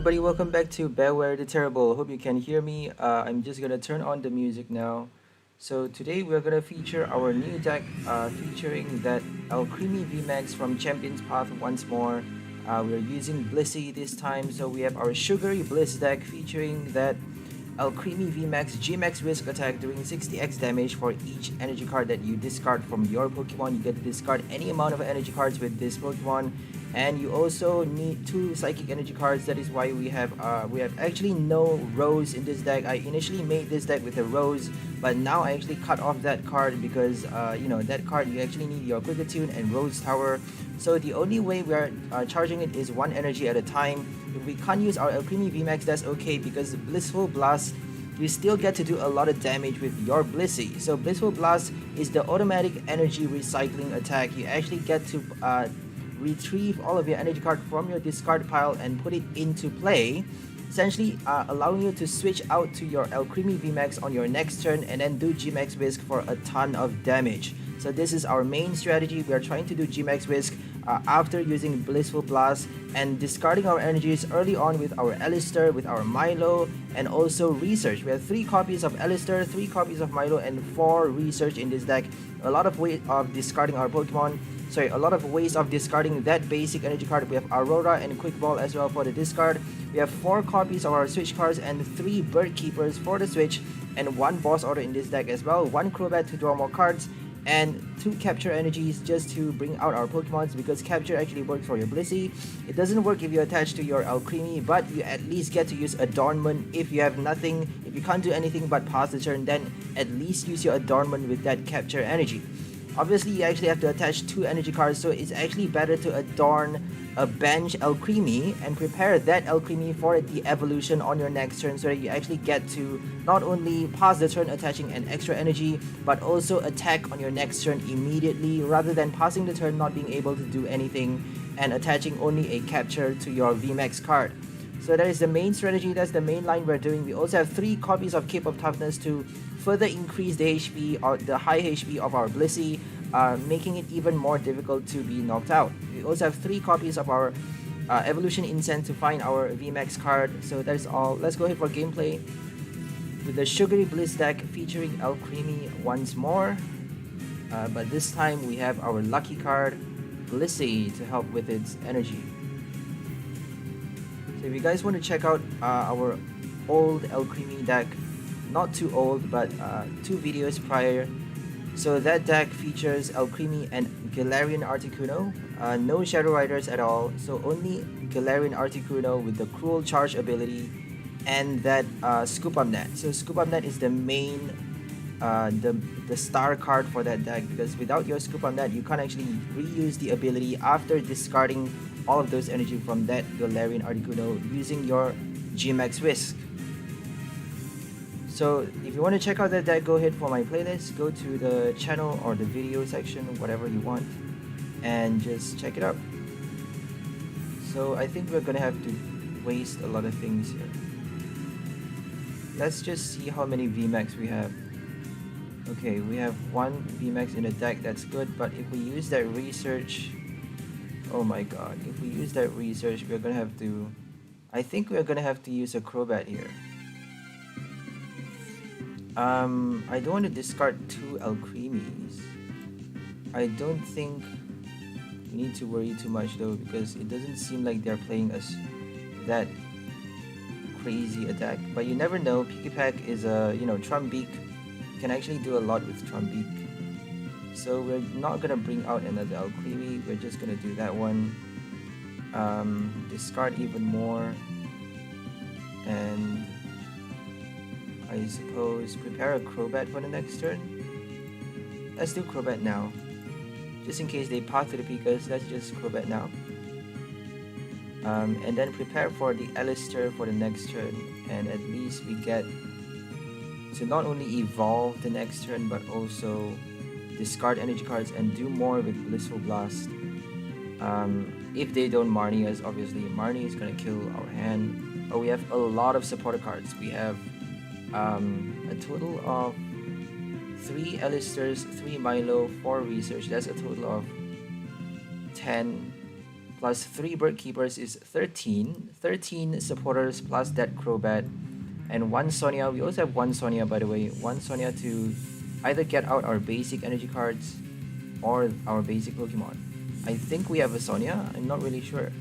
everybody, welcome back to Beware the Terrible. Hope you can hear me. I'm just gonna turn on the music now. So today we're gonna feature our new deck featuring that Alcremie VMAX from Champions Path once more. We're using Blissey this time, so we have our Sugary Bliss deck featuring that Alcremie VMAX Gmax risk attack doing 60x damage for each energy card that you discard from your Pokemon. You get to discard any amount of energy cards with this Pokemon, and you also need 2 psychic energy cards. That is why we have actually no Rose in this deck. I initially made this deck with a Rose, but now I actually cut off that card because that card you actually need your Quick Attune and Rose Tower. So the only way we are charging it is 1 energy at a time. If we can't use our Alcremie VMAX, that's okay, because Blissful Blast, you still get to do a lot of damage with your Blissey. So Blissful Blast is the automatic energy recycling attack. You actually get to retrieve all of your energy card from your discard pile and put it into play, essentially allowing you to switch out to your Alcremie VMAX on your next turn and then do Gmax Whisk for a ton of damage. So this is our main strategy. We are trying to do Gmax Whisk after using Blissful Blast and discarding our energies early on with our Alistair, with our Milo, and also Research. We have 3 copies of Alistair, 3 copies of Milo, and 4 Research in this deck. A lot of ways of discarding our Pokemon. Sorry, a lot of ways of discarding that basic energy card. We have Aurora and Quick Ball as well for the discard. We have 4 copies of our Switch cards and 3 Bird Keepers for the Switch, and 1 Boss Order in this deck as well. 1 Crobat to draw more cards, and 2 Capture Energies just to bring out our Pokemons, because Capture actually works for your Blissey. It doesn't work if you attach to your Alcremie, but you at least get to use Adornment. If you have nothing, if you can't do anything but pass the turn, then at least use your Adornment with that Capture Energy. Obviously, you actually have to attach 2 energy cards, so it's actually better to adorn a bench Alcremie and prepare that Alcremie for the evolution on your next turn, so that you actually get to not only pass the turn attaching an extra energy, but also attack on your next turn immediately, rather than passing the turn not being able to do anything and attaching only a capture to your VMAX card. So that is the main strategy, that's the main line we're doing. We also have 3 copies of Cape of Toughness to further increase the HP or the high HP of our Blissey, making it even more difficult to be knocked out. We also have 3 copies of our Evolution Incense to find our VMAX card. So that is all. Let's go ahead for gameplay with the Sugary Bliss deck featuring Alcremie once more. But this time we have our lucky card, Blissey, to help with its energy. So if you guys want to check out our old Alcremie deck, not too old, but 2 videos prior. So that deck features Alcremie and Galarian Articuno, no Shadow Riders at all, so only Galarian Articuno with the Cruel Charge ability and that Scoop Up Net. So Scoop Up Net is the main, the star card for that deck, because without your Scoop Up Net, you can't actually reuse the ability after discarding all of those energy from that Galarian Articuno using your Gmax Whisk. So if you want to check out that deck, go ahead for my playlist, go to the channel or the video section, whatever you want, and just check it out. So I think we're gonna have to waste a lot of things here. Let's just see how many VMAX we have. Okay, we have 1 VMAX in the deck, that's good, but if we use that Research, oh my god, if we use that Research, we're gonna have to, I think we're gonna have to use a Crobat here. I don't want to discard 2 Alcremies. I don't think we need to worry too much though, because it doesn't seem like they're playing us that crazy attack. But you never know, Pikipek is a, Trumbeak can actually do a lot with Trumbeak. So we're not gonna bring out another Alcremie, we're just gonna do that one. Discard even more, and I suppose prepare a Crobat for the next turn. Let's do Crobat now. Just in case they path to the Pikas, let's just Crobat now. And then prepare for the Alistair for the next turn, and at least we get to not only evolve the next turn, but also discard energy cards and do more with Blissful Blast. If they don't Marnie us, obviously Marnie is gonna kill our hand. But we have a lot of supporter cards. We have a total of 3 Alistairs, 3 Milo, 4 Research. That's a total of 10 plus 3 bird keepers is 13. 13 supporters plus that Crobat. And 1 Sonia. We also have 1 Sonia, by the way. 1 Sonia to either get out our basic energy cards or our basic Pokemon. I think we have a Sonia. I'm not really sure.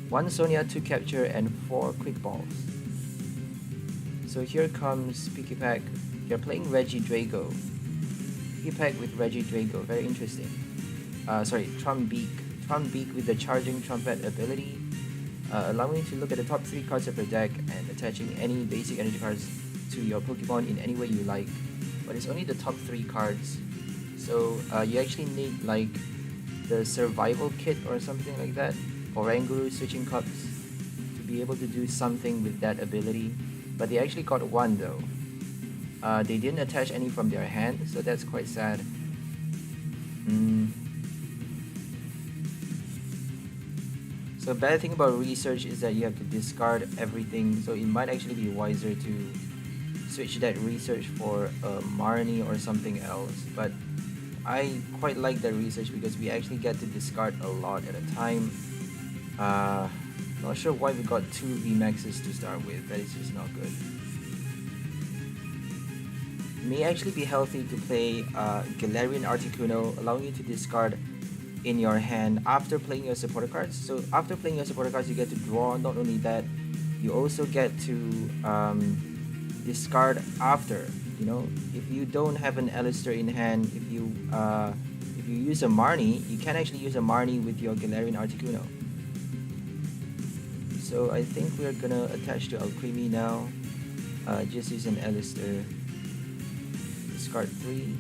1 Sonia to capture and 4 quick balls. So here comes Pikipek. You're playing Regidrago. Pikipek with Regidrago. Very interesting. Sorry, Trumbeak. Trumbeak with the Charging Trumpet ability. Allowing you to look at the top 3 cards of your deck and attaching any basic energy cards to your Pokemon in any way you like. But it's only the top 3 cards. So you actually need like the survival kit or something like that. Oranguru switching cups to be able to do something with that ability. But they actually got 1 though. They didn't attach any from their hand, so that's quite sad. So bad thing about research is that you have to discard everything, so it might actually be wiser to switch that research for a Marnie or something else. But I quite like that research because we actually get to discard a lot at a time. Not sure why we got 2 VMAXs to start with. That is just not good. It may actually be healthy to play Galarian Articuno, allowing you to discard in your hand after playing your supporter cards. So after playing your supporter cards, you get to draw. Not only that, you also get to discard after. You know, if you don't have an Alistair in hand, if you use a Marnie, you can actually use a Marnie with your Galarian Articuno. So I think we're gonna attach to Alcremie now. Just use an Alistair. Discard 3.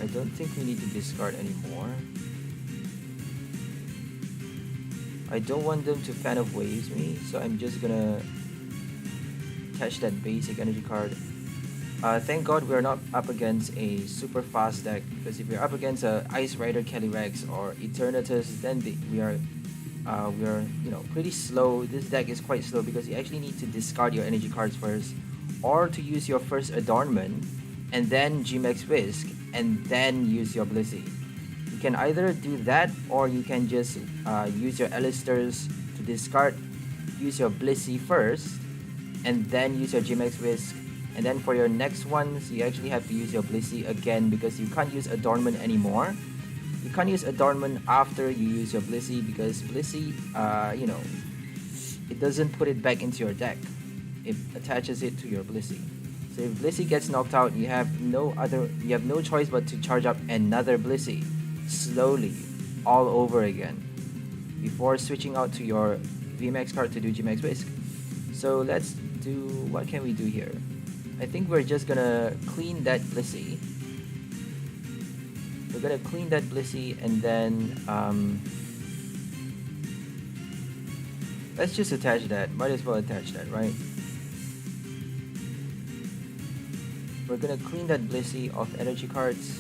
I don't think we need to discard anymore. I don't want them to Fan of Waves me, so I'm just gonna attach that basic energy card. Thank God we're not up against a super fast deck, because if we're up against a Ice Rider Calyrex or Eternatus, then we are pretty slow. This deck is quite slow because you actually need to discard your energy cards first, or to use your first Adornment and then Gmax Whisk and then use your Blissey. You can either do that, or you can just use your Alistairs to discard, use your Blissey first, and then use your Gmax Whisk. And then for your next ones, you actually have to use your Blissey again because you can't use Adornment anymore. You can't use Adornment after you use your Blissey because Blissey, it doesn't put it back into your deck. It attaches it to your Blissey. So if Blissey gets knocked out, you have no choice but to charge up another Blissey slowly all over again before switching out to your VMAX card to do Gmax Whisk. So let's do, what can we do here? I think we're just gonna clean that Blissey. We're gonna clean that Blissey and then let's just attach that. Might as well attach that, right? We're gonna clean that Blissey of energy cards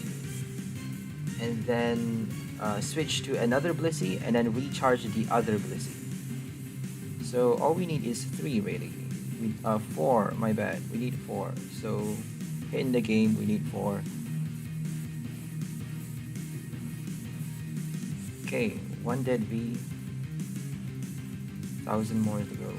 and then switch to another Blissey and then recharge the other Blissey. So all we need is 3 really. 4, my bad. We need 4. So in the game we need 4. Okay, 1 dead V. 1,000 more to go.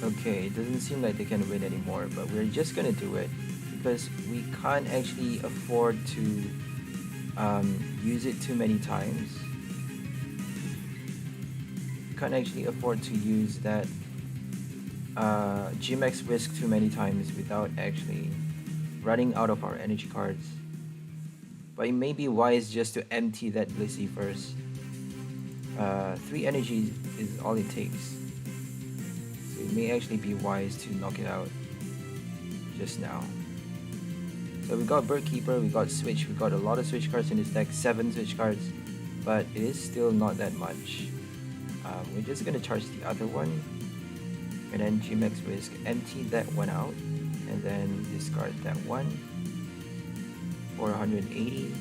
Okay, it doesn't seem like they can win anymore, but we're just gonna do it because we can't actually afford to use it too many times. Can't actually afford to use that Gmax Whisk too many times without actually running out of our energy cards. But it may be wise just to empty that Blissey first. 3 energies is all it takes. So it may actually be wise to knock it out just now. So we got Bird Keeper, we got Switch, we got a lot of Switch cards in this deck, 7 Switch cards, but it is still not that much. We're just gonna charge the other one, and then Gmax Whisk, empty that one out, and then discard that one for 180.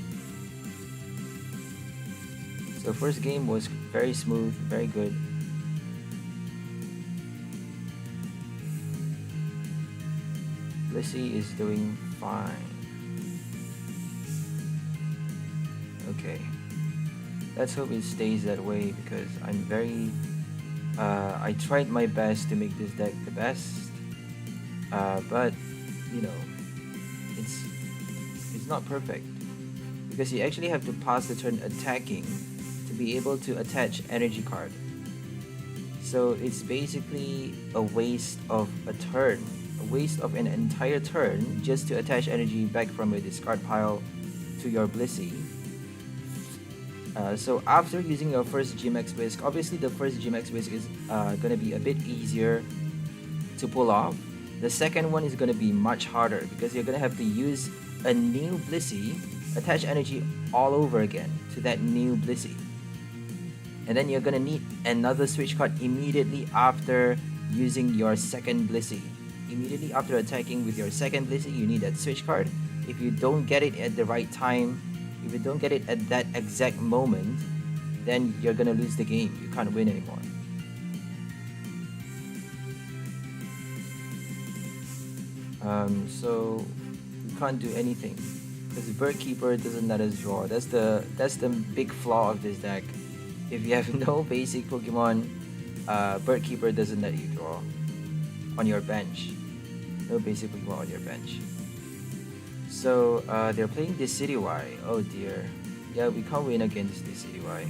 So first game was very smooth, very good. Blissey is doing fine. Okay. Let's hope it stays that way because I'm very... I tried my best to make this deck the best. But, you know, it's not perfect. Because you actually have to pass the turn attacking to be able to attach energy card. So it's basically a waste of a turn. A waste of an entire turn just to attach energy back from your discard pile to your Blissey. So after using your first VMAX Whisk, obviously the first VMAX Whisk is gonna be a bit easier to pull off. The second one is gonna be much harder because you're gonna have to use a new Blissey, attach energy all over again to that new Blissey. And then you're gonna need another switch card immediately after using your second Blissey. Immediately after attacking with your second Blissey, you need that switch card. If you don't get it at the right time, if you don't get it at that exact moment, then you're gonna lose the game. You can't win anymore. So we can't do anything because Bird Keeper doesn't let us draw. That's the big flaw of this deck. If you have no basic Pokemon, Bird Keeper doesn't let you draw on your bench. No basic Pokemon on your bench. So they're playing this Decidueye. Oh dear. Yeah, we can't win against this Decidueye.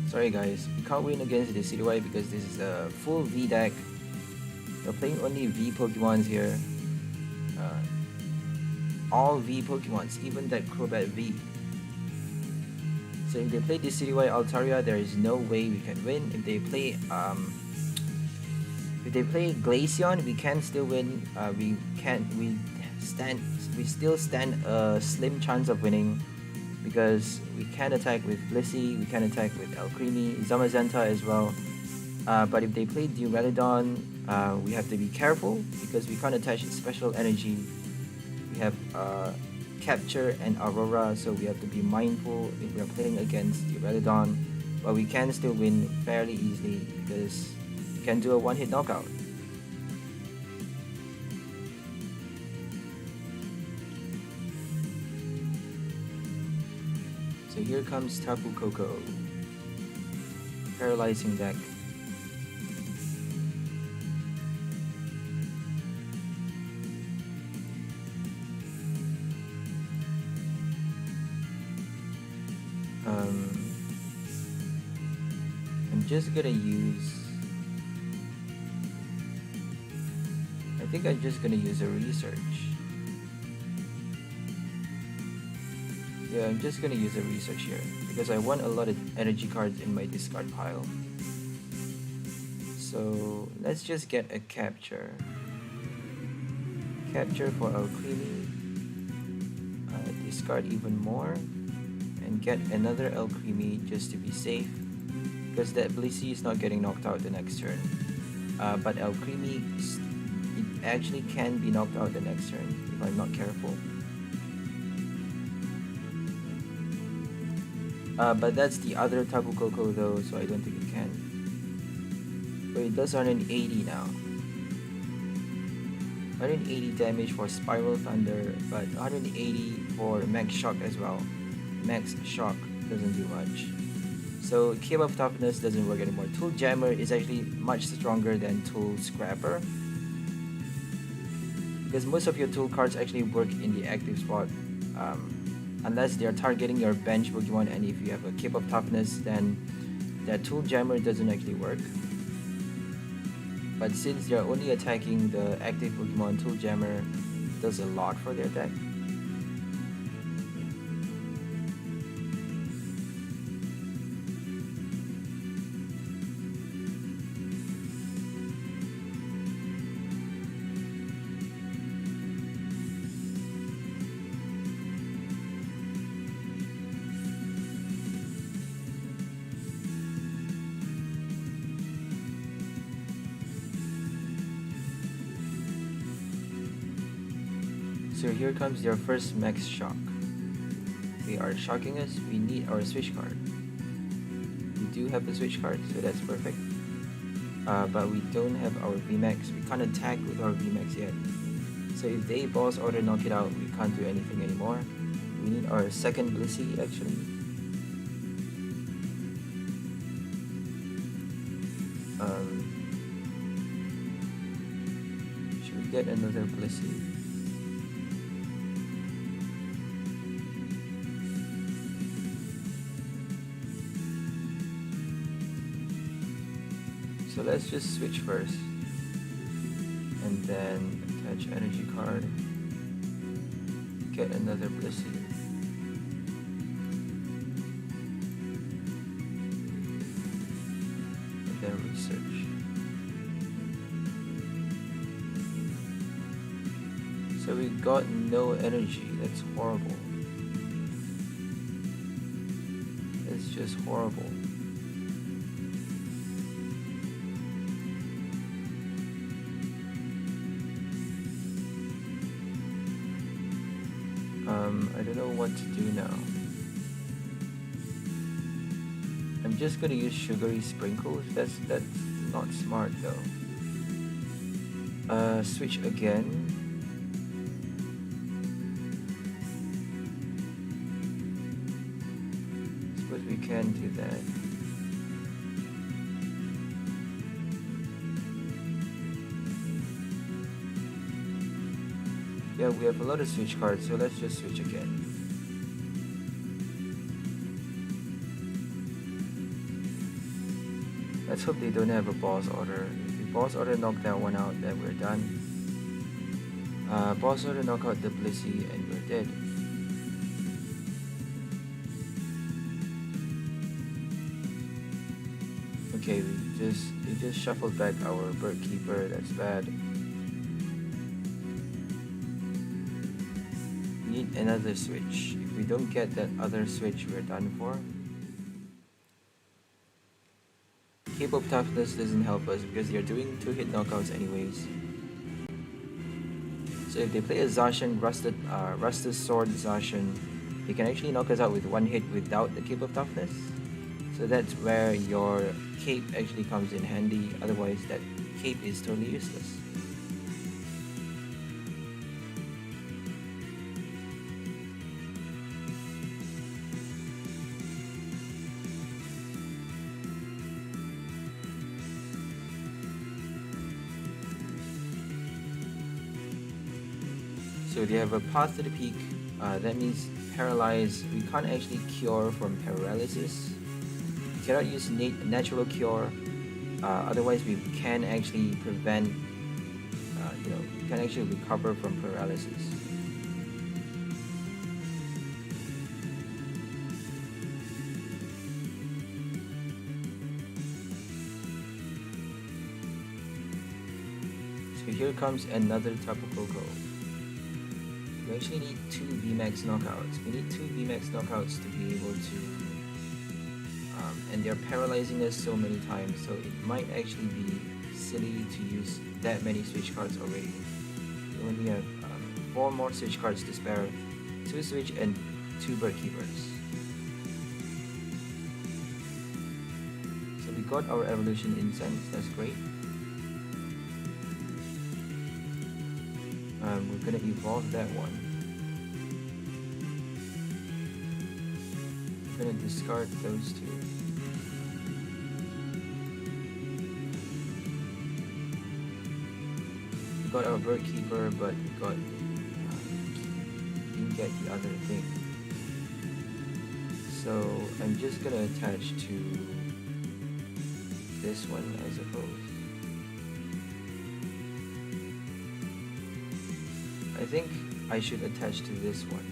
Sorry guys, we can't win against this Decidueye because this is a full V deck. They're playing only V Pokemons here. All V Pokemons, even that Crobat V. So if they play Decidueye Altaria, there is no way we can win. If they play Glaceon, we can still win. We still stand a slim chance of winning because we can attack with Blissey, we can attack with Alcremie, Zamazenta as well. But if they play Duraludon, we have to be careful because we can't attach special energy. We have Capture and Aurora, so we have to be mindful if we are playing against Duraludon. But we can still win fairly easily because we can do a one-hit knockout. So here comes Tapu Koko. Paralyzing deck. I'm just gonna use... I think I'm just gonna use a research. Yeah, I'm just gonna use a research here because I want a lot of energy cards in my discard pile. So let's just get a capture. Capture for Alcremie. Discard even more. And get another Alcremie just to be safe. Because that Blissey is not getting knocked out the next turn. But Alcremie, it actually can be knocked out the next turn if I'm not careful. But that's the other Tapu Koko though, so I don't think it can. But it does 180 now. 180 damage for Spiral Thunder, but 180 for Max Shock as well. Max Shock doesn't do much. So Cave of Toughness doesn't work anymore. Tool Jammer is actually much stronger than Tool Scrapper. Because most of your tool cards actually work in the active spot. Unless they are targeting your bench Pokemon, and if you have a Cave of Toughness, then that Tool Jammer doesn't actually work. But since they're only attacking the active Pokemon, Tool Jammer does a lot for their deck. So here comes their first Max Shock. They are shocking us. We need our switch card. We do have the switch card, so that's perfect. but we don't have our VMAX. We can't attack with our VMAX yet. So if they boss order knock it out, we can't do anything anymore. We need our second Blissey actually. Should we get another Blissey? So let's just switch first. And then attach energy card. Get another Blissey. And then research. So we got no energy. That's horrible. It's just horrible. I don't know what to do now. I'm just gonna use sugary sprinkles. That's not smart though. Switch again. Suppose we can do that. Yeah, we have a lot of switch cards, so let's just switch again. Let's hope they don't have a boss order. If the boss order knock that one out, then we're done. Boss order knock out the Blissey and we're dead. Okay, we just shuffled back our Bird Keeper. That's bad. Need another switch. If we don't get that other switch, we're done for. Cape of Toughness doesn't help us because they're doing 2-hit knockouts anyways. So if they play a Zacian, Rusted Sword Zacian, they can actually knock us out with 1 hit without the Cape of Toughness. So that's where your cape actually comes in handy, otherwise that cape is totally useless. So they have a path to the peak. That means paralyze. We can't actually cure from paralysis. We cannot use natural cure. Otherwise, we can actually prevent. We can actually recover from paralysis. So here comes another Tapu Koko. We actually need 2 VMAX knockouts. We need 2 VMAX knockouts to be able to... and they're paralyzing us so many times, so it might actually be silly to use that many switch cards already. We only have 4 more switch cards to spare. 2 switch and 2 Bird Keepers. So we got our Evolution Incense, that's great. We're gonna evolve that one. We're gonna discard those 2. We got our Bird Keeper, but we got didn't get the other thing. So I'm just gonna attach to this one, I suppose. I think I should attach to this one,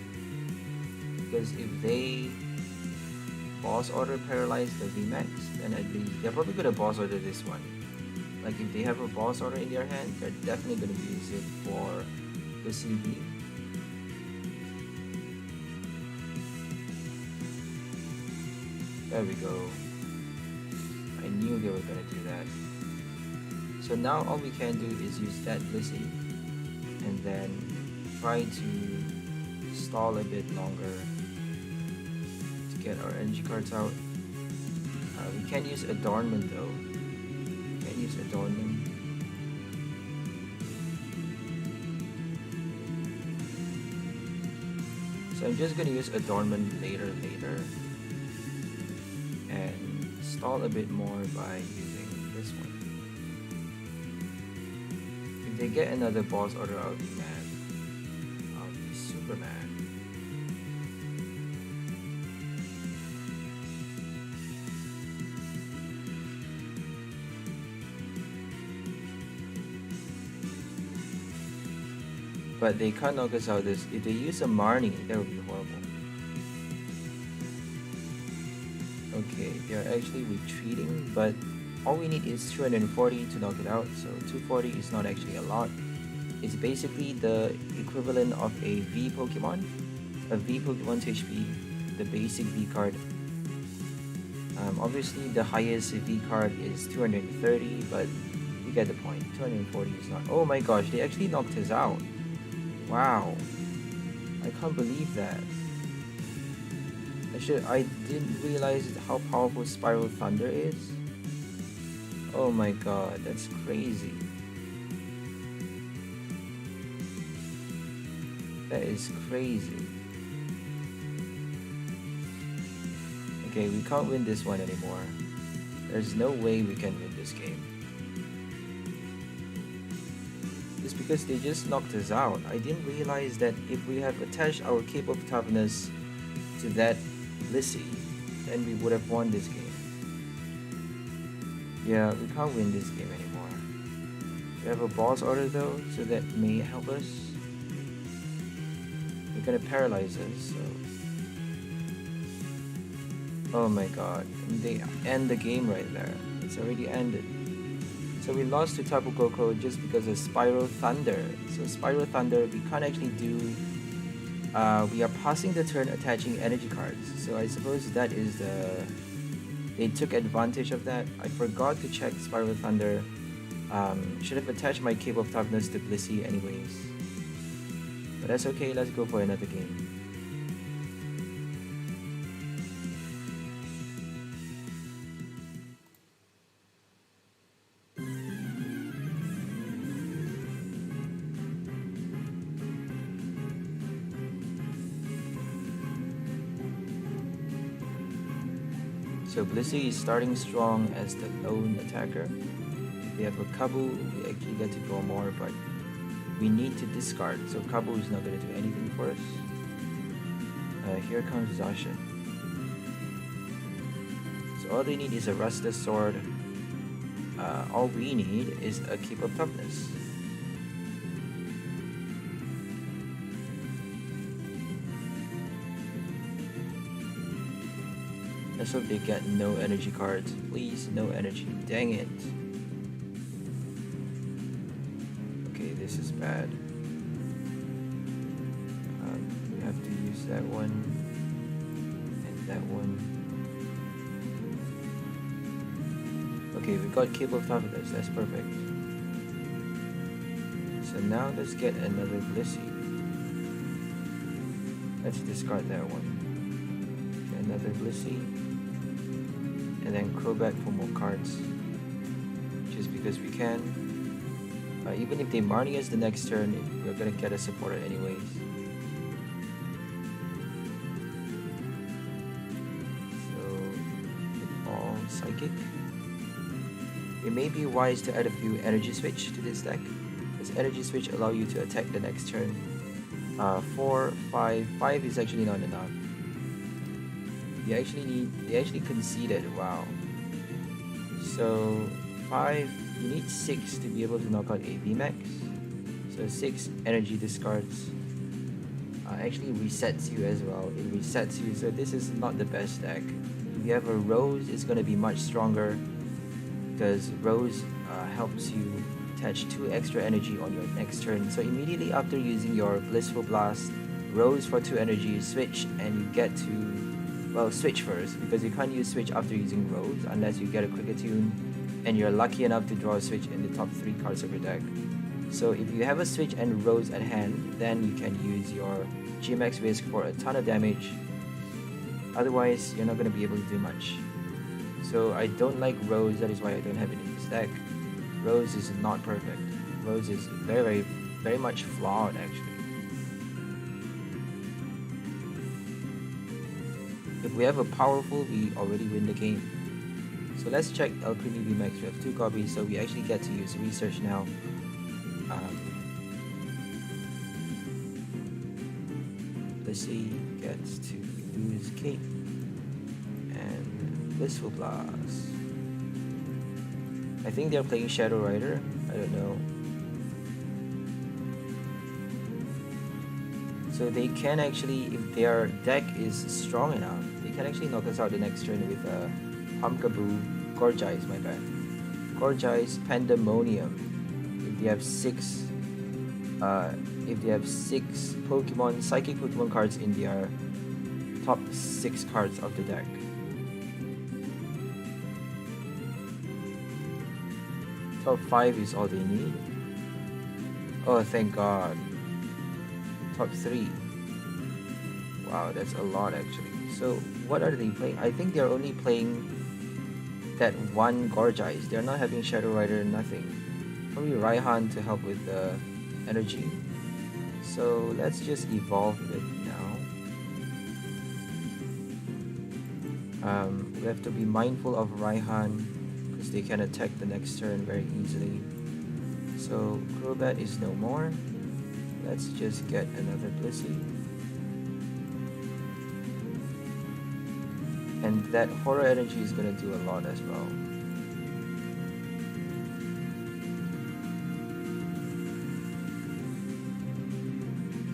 because if they boss order paralyze the VMAX, then at least they're probably gonna boss order this one. Like if they have a boss order in their hand, they're definitely gonna use it for the CB. There we go. I knew they were gonna do that. So now all we can do is use that Blissey and then try to stall a bit longer to get our energy cards out. We can use Adornment though. We can use Adornment. So I'm just gonna use Adornment later, and stall a bit more by using this one. If they get another boss order, I'll be mad. I'll be super mad. But they can't knock us out. This if they use a Marnie, that would be horrible. Okay, they're actually retreating, but all we need is 240 to knock it out, so 240 is not actually a lot. It's basically the equivalent of a V Pokemon, a V Pokemon's HP, the basic V card. Obviously the highest V card is 230, but you get the point. 240 is not. Oh my gosh, they actually knocked us out. Wow, I can't believe that. I didn't realize how powerful Spiral Thunder is. Oh my god, that's crazy. That is crazy. Okay, we can't win this one anymore. There's no way we can win this game. Just because they just knocked us out. I didn't realize that if we have attached our Cape of Toughness to that Blissey, then we would have won this game. Yeah, we can't win this game anymore. We have a boss order though, so that may help us. They're gonna paralyze us, so... Oh my god, and they end the game right there. It's already ended. So we lost to Tapu Koko just because of Spiral Thunder. So Spiral Thunder, we can't actually do... we are passing the turn attaching energy cards. So I suppose that is the... They took advantage of that. I forgot to check Spiral Thunder. Should have attached my Cape of Toughness to Blissey anyways. But that's okay, let's go for another game. So Blissey is starting strong as the lone attacker. If we have a Kabu, we actually get to draw more, but we need to discard. So Kabu is not going to do anything for us. Here comes Zacian. So all they need is a Rusted Sword. All we need is a Keep of Toughness. Let's hope they get no energy cards. Please, no energy. Dang it. Okay, this is bad. We have to use that one. And that one. Okay, we got Cape of Toughness. That's perfect. So now let's get another Blissey. Let's discard that one. Okay, another Blissey. And then crow back for more cards, just because we can. Even if they Marnie us the next turn, we're gonna get a supporter anyways. So, all Psychic. It may be wise to add a few Energy Switch to this deck, because Energy Switch allow you to attack the next turn. 4, 5, 5 is actually not enough. They actually conceded, wow. So 5, you need 6 to be able to knock out a VMAX. So 6 energy discards actually resets you as well. It resets you, so this is not the best deck. If you have a Rose, it's going to be much stronger, because Rose helps you attach 2 extra energy on your next turn. So immediately after using your Blissful Blast, Rose for 2 energy, switch, and you get to... Well, switch first, because you can't use switch after using Rose unless you get a Cricketune and you're lucky enough to draw a switch in the top 3 cards of your deck. So if you have a switch and Rose at hand, then you can use your GMX Whisk for a ton of damage. Otherwise, you're not going to be able to do much. So I don't like Rose, that is why I don't have it in this deck. Rose is not perfect. Rose is very, very much flawed actually. If we have a powerful, we already win the game. So let's check Alcremie VMAX. We have 2 copies, so we actually get to use research now. Blissey gets to use Kate and Blissful Blast. I think they're playing Shadow Rider. I don't know. So they can actually, if their deck is strong enough, they can actually knock us out the next turn with Pumpkaboo, Gorgize, my bad. Gorgize, Pandemonium. If they have 6 Pokemon, Psychic Pokemon cards in their top 6 cards of the deck. Top 5 is all they need. Oh, thank God. Top 3. Wow, that's a lot actually. So what are they playing? I think they're only playing that one Gorgize. They're not having Shadow Rider, nothing. Probably Raihan to help with the energy. So let's just evolve it now. We have to be mindful of Raihan because they can attack the next turn very easily. So Crobat is no more. Let's just get another Blissey. And that Horror Energy is gonna do a lot as well.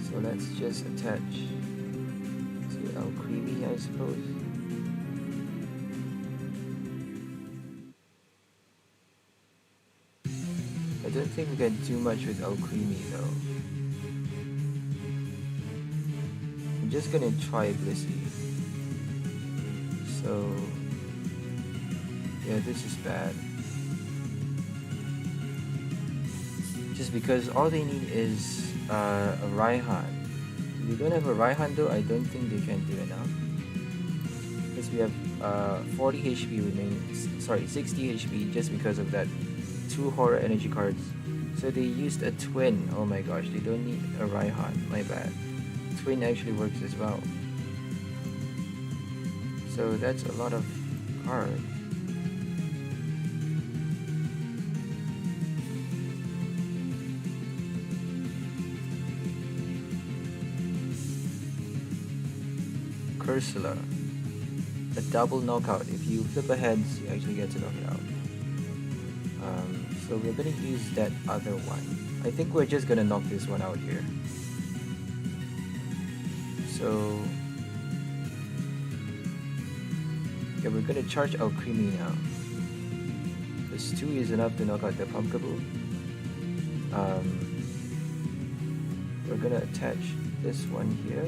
So let's just attach to Alcremie, I suppose. I don't think we can do much with Alcremie though. I'm just gonna try Blissey. So yeah, this is bad. Just because all they need is a Raihan. If we don't have a Raihan though, I don't think they can do enough. Because we have 40 HP remaining, sorry, 60 HP just because of that 2 Horror Energy cards. So they used a Twin. Oh my gosh, they don't need a Raihan, my bad. Twin actually works as well. So that's a lot of cards. Cursula. A double knockout. If you flip a heads, you actually get to knock it out. So we're gonna use that other one. I think we're just gonna knock this one out here. So yeah, we're gonna charge Alcremie now. This 2 is enough to knock out the Pumpkaboo. We're gonna attach this one here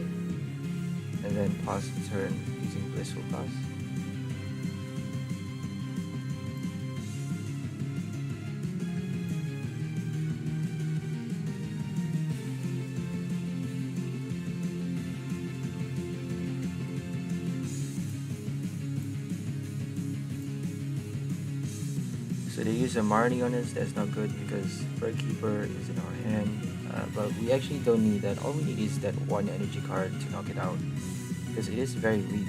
and then pass the turn using Blissful Pass. So they use a Marnie on us. That's not good because Keeper is in our hand. But we actually don't need that. All we need is that 1 energy card to knock it out because it is very weak.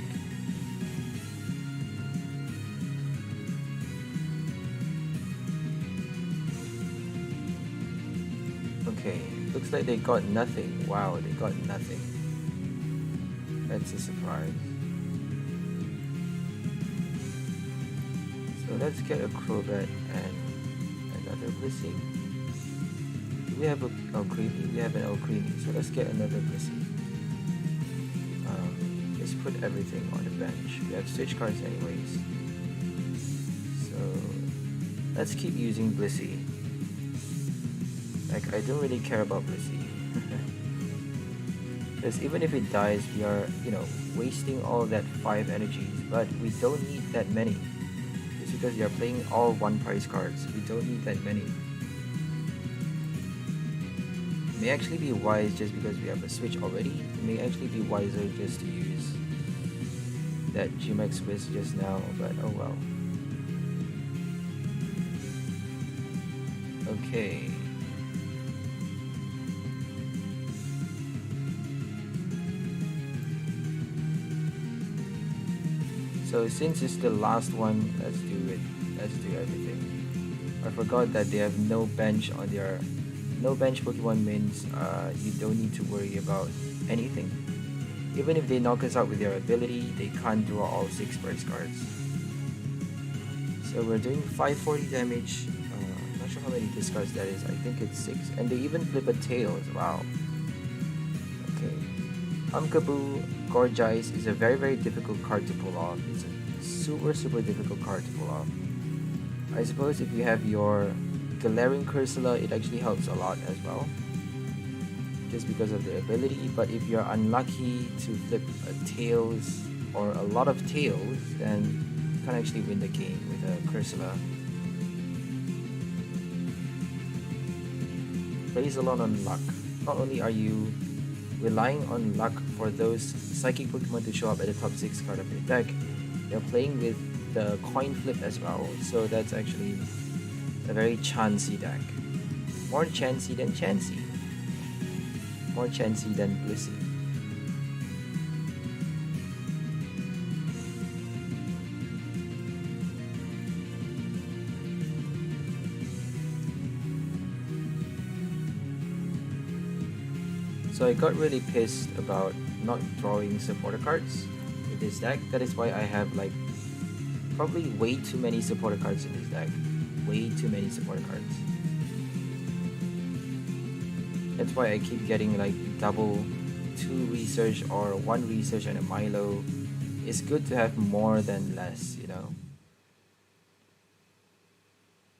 Okay, looks like they got nothing. Wow, they got nothing. That's a surprise. So let's get a Crobat and another Blissey. We have a Alcremie. We have an Alcremie. So let's get another Blissey. Just put everything on the bench. We have switch cards anyways. So let's keep using Blissey. Like I don't really care about Blissey. Because even if it dies, we are, wasting all that 5 energies. But we don't need that many. It's because we are playing all 1 price cards. We don't need that many. It may actually be wise just because we have a switch already. It may actually be wiser just to use that VMAX Wiz just now, but oh well. Okay. So since it's the last one, let's do it. Let's do everything. I forgot that they have no bench on their no bench Pokemon means you don't need to worry about anything. Even if they knock us out with their ability, they can't draw all 6 burst cards. So we're doing 540 damage. Not sure how many discards that is. I think it's 6. And they even flip a tails. Wow. Okay. Amkabu Gorgice is a very difficult card to pull off. It's a super difficult card to pull off. I suppose if you have your Galarian Cursula, it actually helps a lot as well, just because of the ability. But if you're unlucky to flip a tails or a lot of tails, then you can't actually win the game with a Cursula. Plays a lot on luck. Not only are you relying on luck for those psychic Pokemon to show up at the top 6 card of your deck, you're playing with the coin flip as well, so that's actually a very chancy deck. More chancy than chancy. More chancy than Blissey. So I got really pissed about not drawing supporter cards with this deck. That is why I have like probably way too many supporter cards in this deck. Way too many supporter cards. That's why I keep getting like double 2 research or 1 research and a Milo. It's good to have more than less, you know.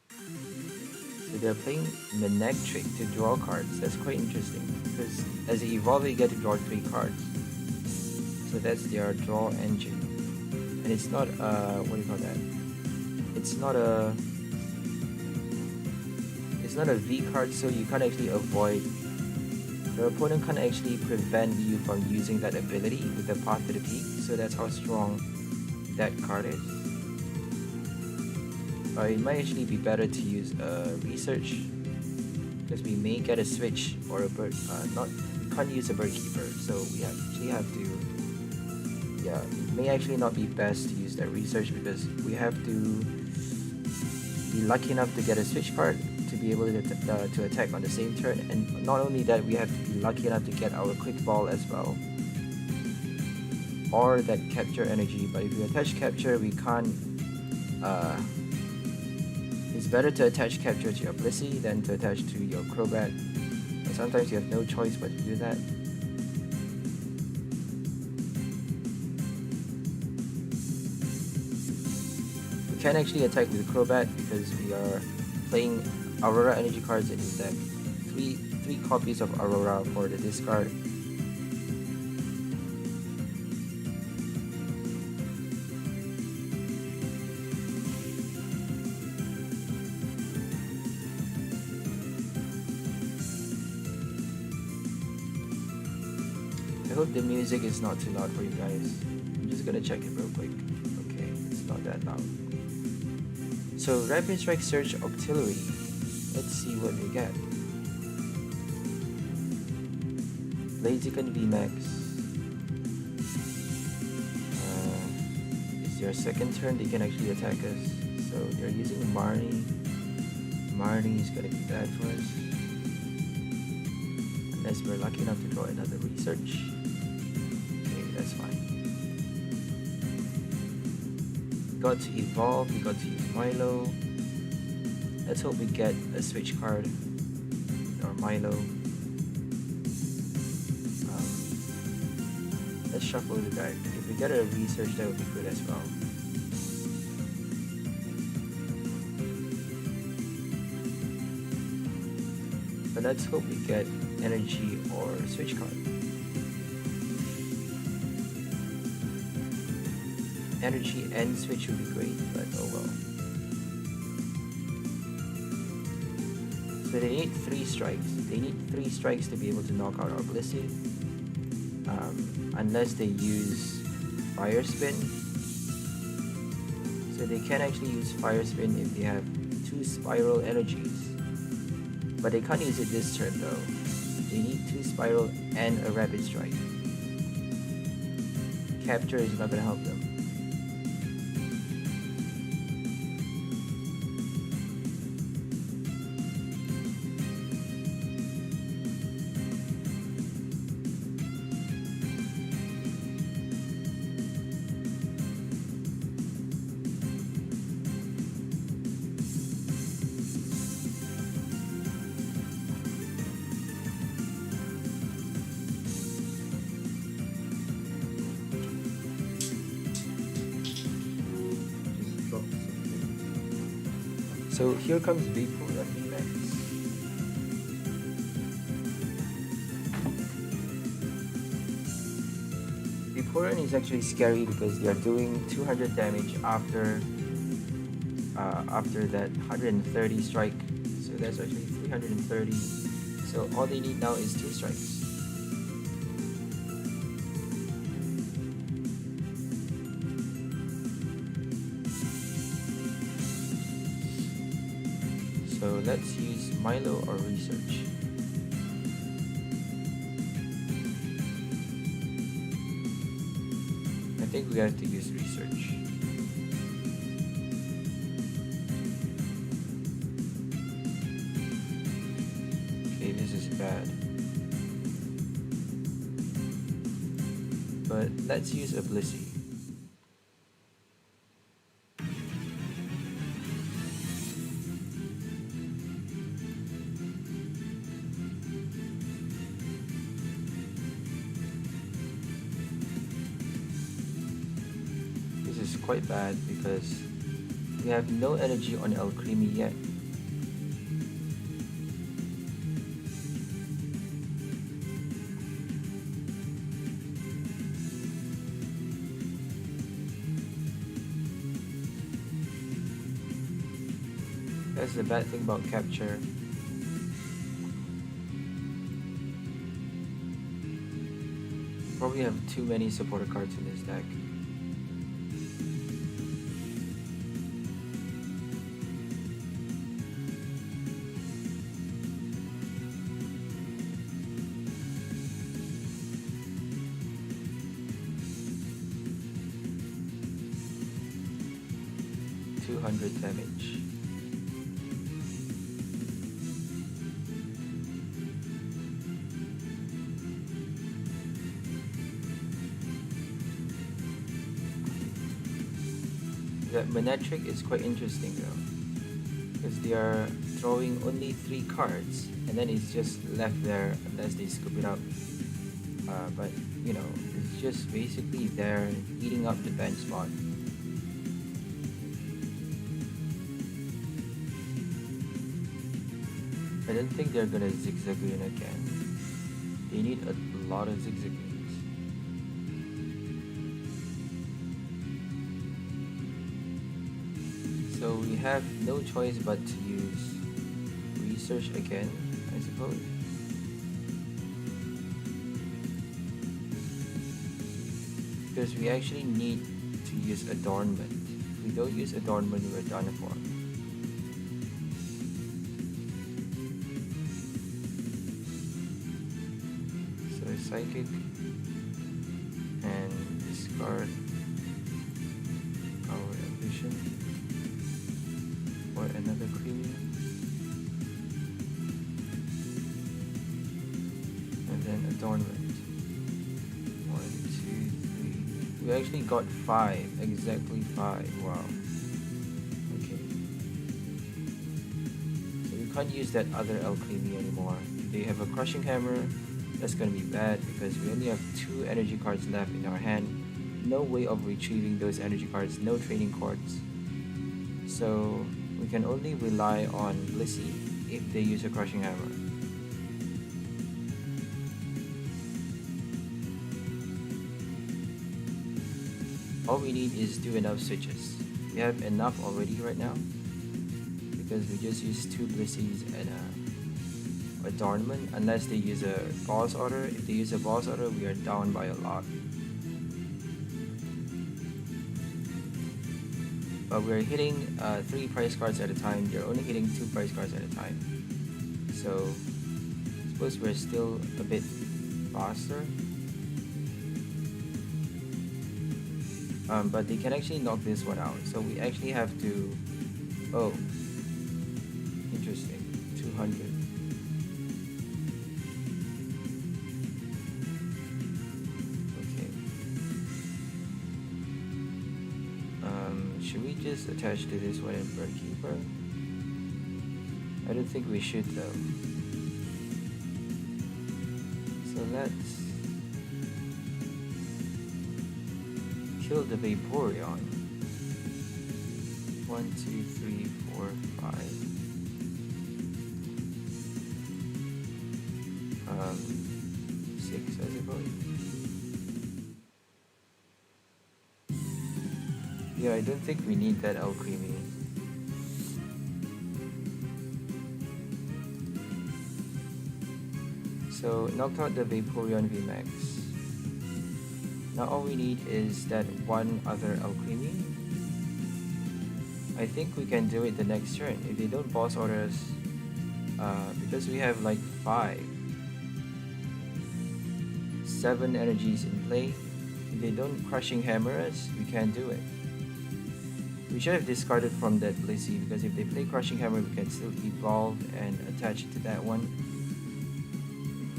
So they're playing Manectric to draw cards. That's quite interesting because as you evolve, you get to draw 3 cards. So that's their draw engine. And it's not what do you call that? It's not a V card, so you can't actually avoid. Your opponent can't actually prevent you from using that ability with the path to the peak. So that's how strong that card is. It might actually be better to use a research because we may get a switch or a bird. Can't use a bird keeper, so we actually have to. Yeah, it may actually not be best to use that research because we have to be lucky enough to get a switch card to be able to attack on the same turn, and not only that, we have to be lucky enough to get our quick ball as well, or that capture energy. But if we attach capture, we can't. It's better to attach capture to your Blissey than to attach to your Crobat. And sometimes you have no choice but to do that. We can actually attack with Crobat because we are playing Aurora energy cards in his deck. Three copies of Aurora for the discard. I hope the music is not too loud for you guys. I'm just gonna check it real quick. Okay, it's not that loud. So Rapid Strike Search Octillery. Let's see what we get. Blaziken VMAX. It's their second turn, they can actually attack us. So they're using Marnie. Marnie is gonna be bad for us. Unless we're lucky enough to draw another research. Okay, that's fine. We got to evolve, we got to use Milo. Let's hope we get a switch card or Milo. Let's shuffle the deck. If we get a research, that would be good as well. But let's hope we get energy or switch card. Energy and switch would be great, but oh well. So they need 3 strikes. They need 3 strikes to be able to knock out our Blissey. Unless they use Fire Spin. So they can actually use Fire Spin if they have 2 Spiral Energies. But they can't use it this turn though. They need 2 Spiral and a Rapid Strike. Capture is not gonna help them. So here comes Vaporeon VMAX. Vaporeon is actually scary because they are doing 200 damage after that 130 strike. So that's actually 330. So all they need now is 2 strikes. So let's use Milo or Research. I think we have to use Research. Okay, this is bad. But let's use a Blissey. This is quite bad because we have no energy on Alcremie yet. That's the bad thing about capture. Probably have too many supporter cards in this deck. Damage. The Manectric is quite interesting though, because they are throwing only 3 cards and then it's just left there unless they scoop it up. But you know, it's just basically there eating up the bench spot. I don't think they're gonna Zigzagoon again. They need a lot of Zigzagoons. So we have no choice but to use Research again, I suppose. Because we actually need to use Adornment. If we don't use Adornment, we're done for. Psychic and discard our ambition for another creamy, and then Adornment. 1, 2, 3. We actually got 5, exactly 5. Wow. Okay. So we can't use that other Alcremie anymore. They have a Crushing Hammer. That's gonna be bad because we only have 2 energy cards left in our hand. No way of retrieving those energy cards, no training cards. So we can only rely on Blissey if they use a Crushing Hammer. All we need is do enough switches. We have enough already right now because we just used 2 Blisseys and Adornment, unless they use a boss order. If they use a boss order, we are down by a lot. But we're hitting 3 price cards at a time. They're only hitting 2 price cards at a time. So I suppose we're still a bit faster. But they can actually knock this one out. So we actually have to... Oh, interesting. 200. Okay. Should we just attach to this one and burn keeper? I don't think we should though. So let's kill the Vaporeon. 1, 2, 3, 4, 5. 6, I suppose. Yeah, I don't think we need that Alcremie. So knocked out the Vaporeon VMAX. Now all we need is that one other Alcremie. I think we can do it the next turn if they don't boss order us, because we have like 7 energies in play. If they don't crushing hammer us, we can't do it. We should have discarded from that Blissey, because if they play crushing hammer, we can still evolve and attach it to that one.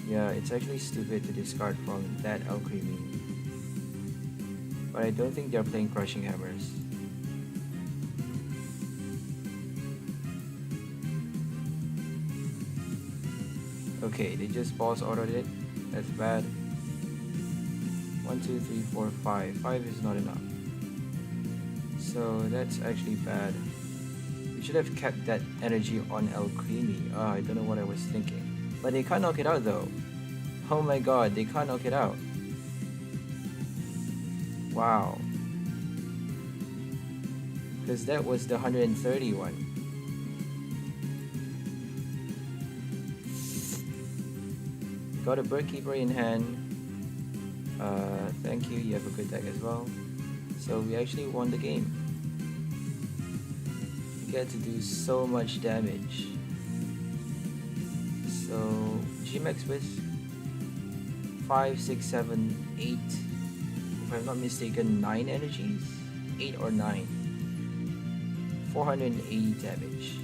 Yeah, it's actually stupid to discard from that Alcremie. But I don't think they're playing crushing hammers. Okay, they just boss ordered it. That's bad. 1, 2, 3, 4, 5. 5 is not enough. So that's actually bad. We should have kept that energy on Alcremie. I don't know what I was thinking. But they can't knock it out though. Oh my god, they can't knock it out. Wow. Because that was the 131. Got a Birdkeeper in hand. Thank you, you have a good deck as well. So we actually won the game. We get to do so much damage. So VMAX with 5, 6, 7, 8. If I'm not mistaken, 9 energies? 8 or 9. 480 damage.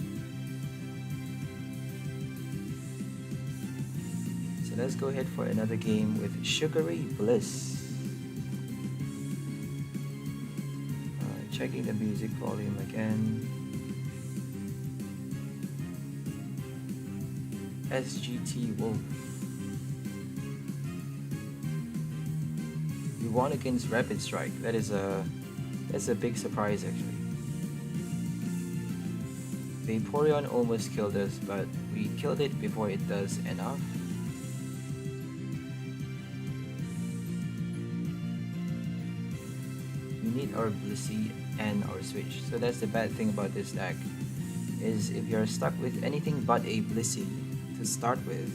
So let's go ahead for another game with Sugary Bliss. Checking the music volume again. SGT Wolf. We won against Rapid Strike. That's a big surprise actually. Vaporeon almost killed us, but we killed it before it does enough. We need our Blissey and our Switch. So that's the bad thing about this deck, is if you're stuck with anything but a Blissey to start with,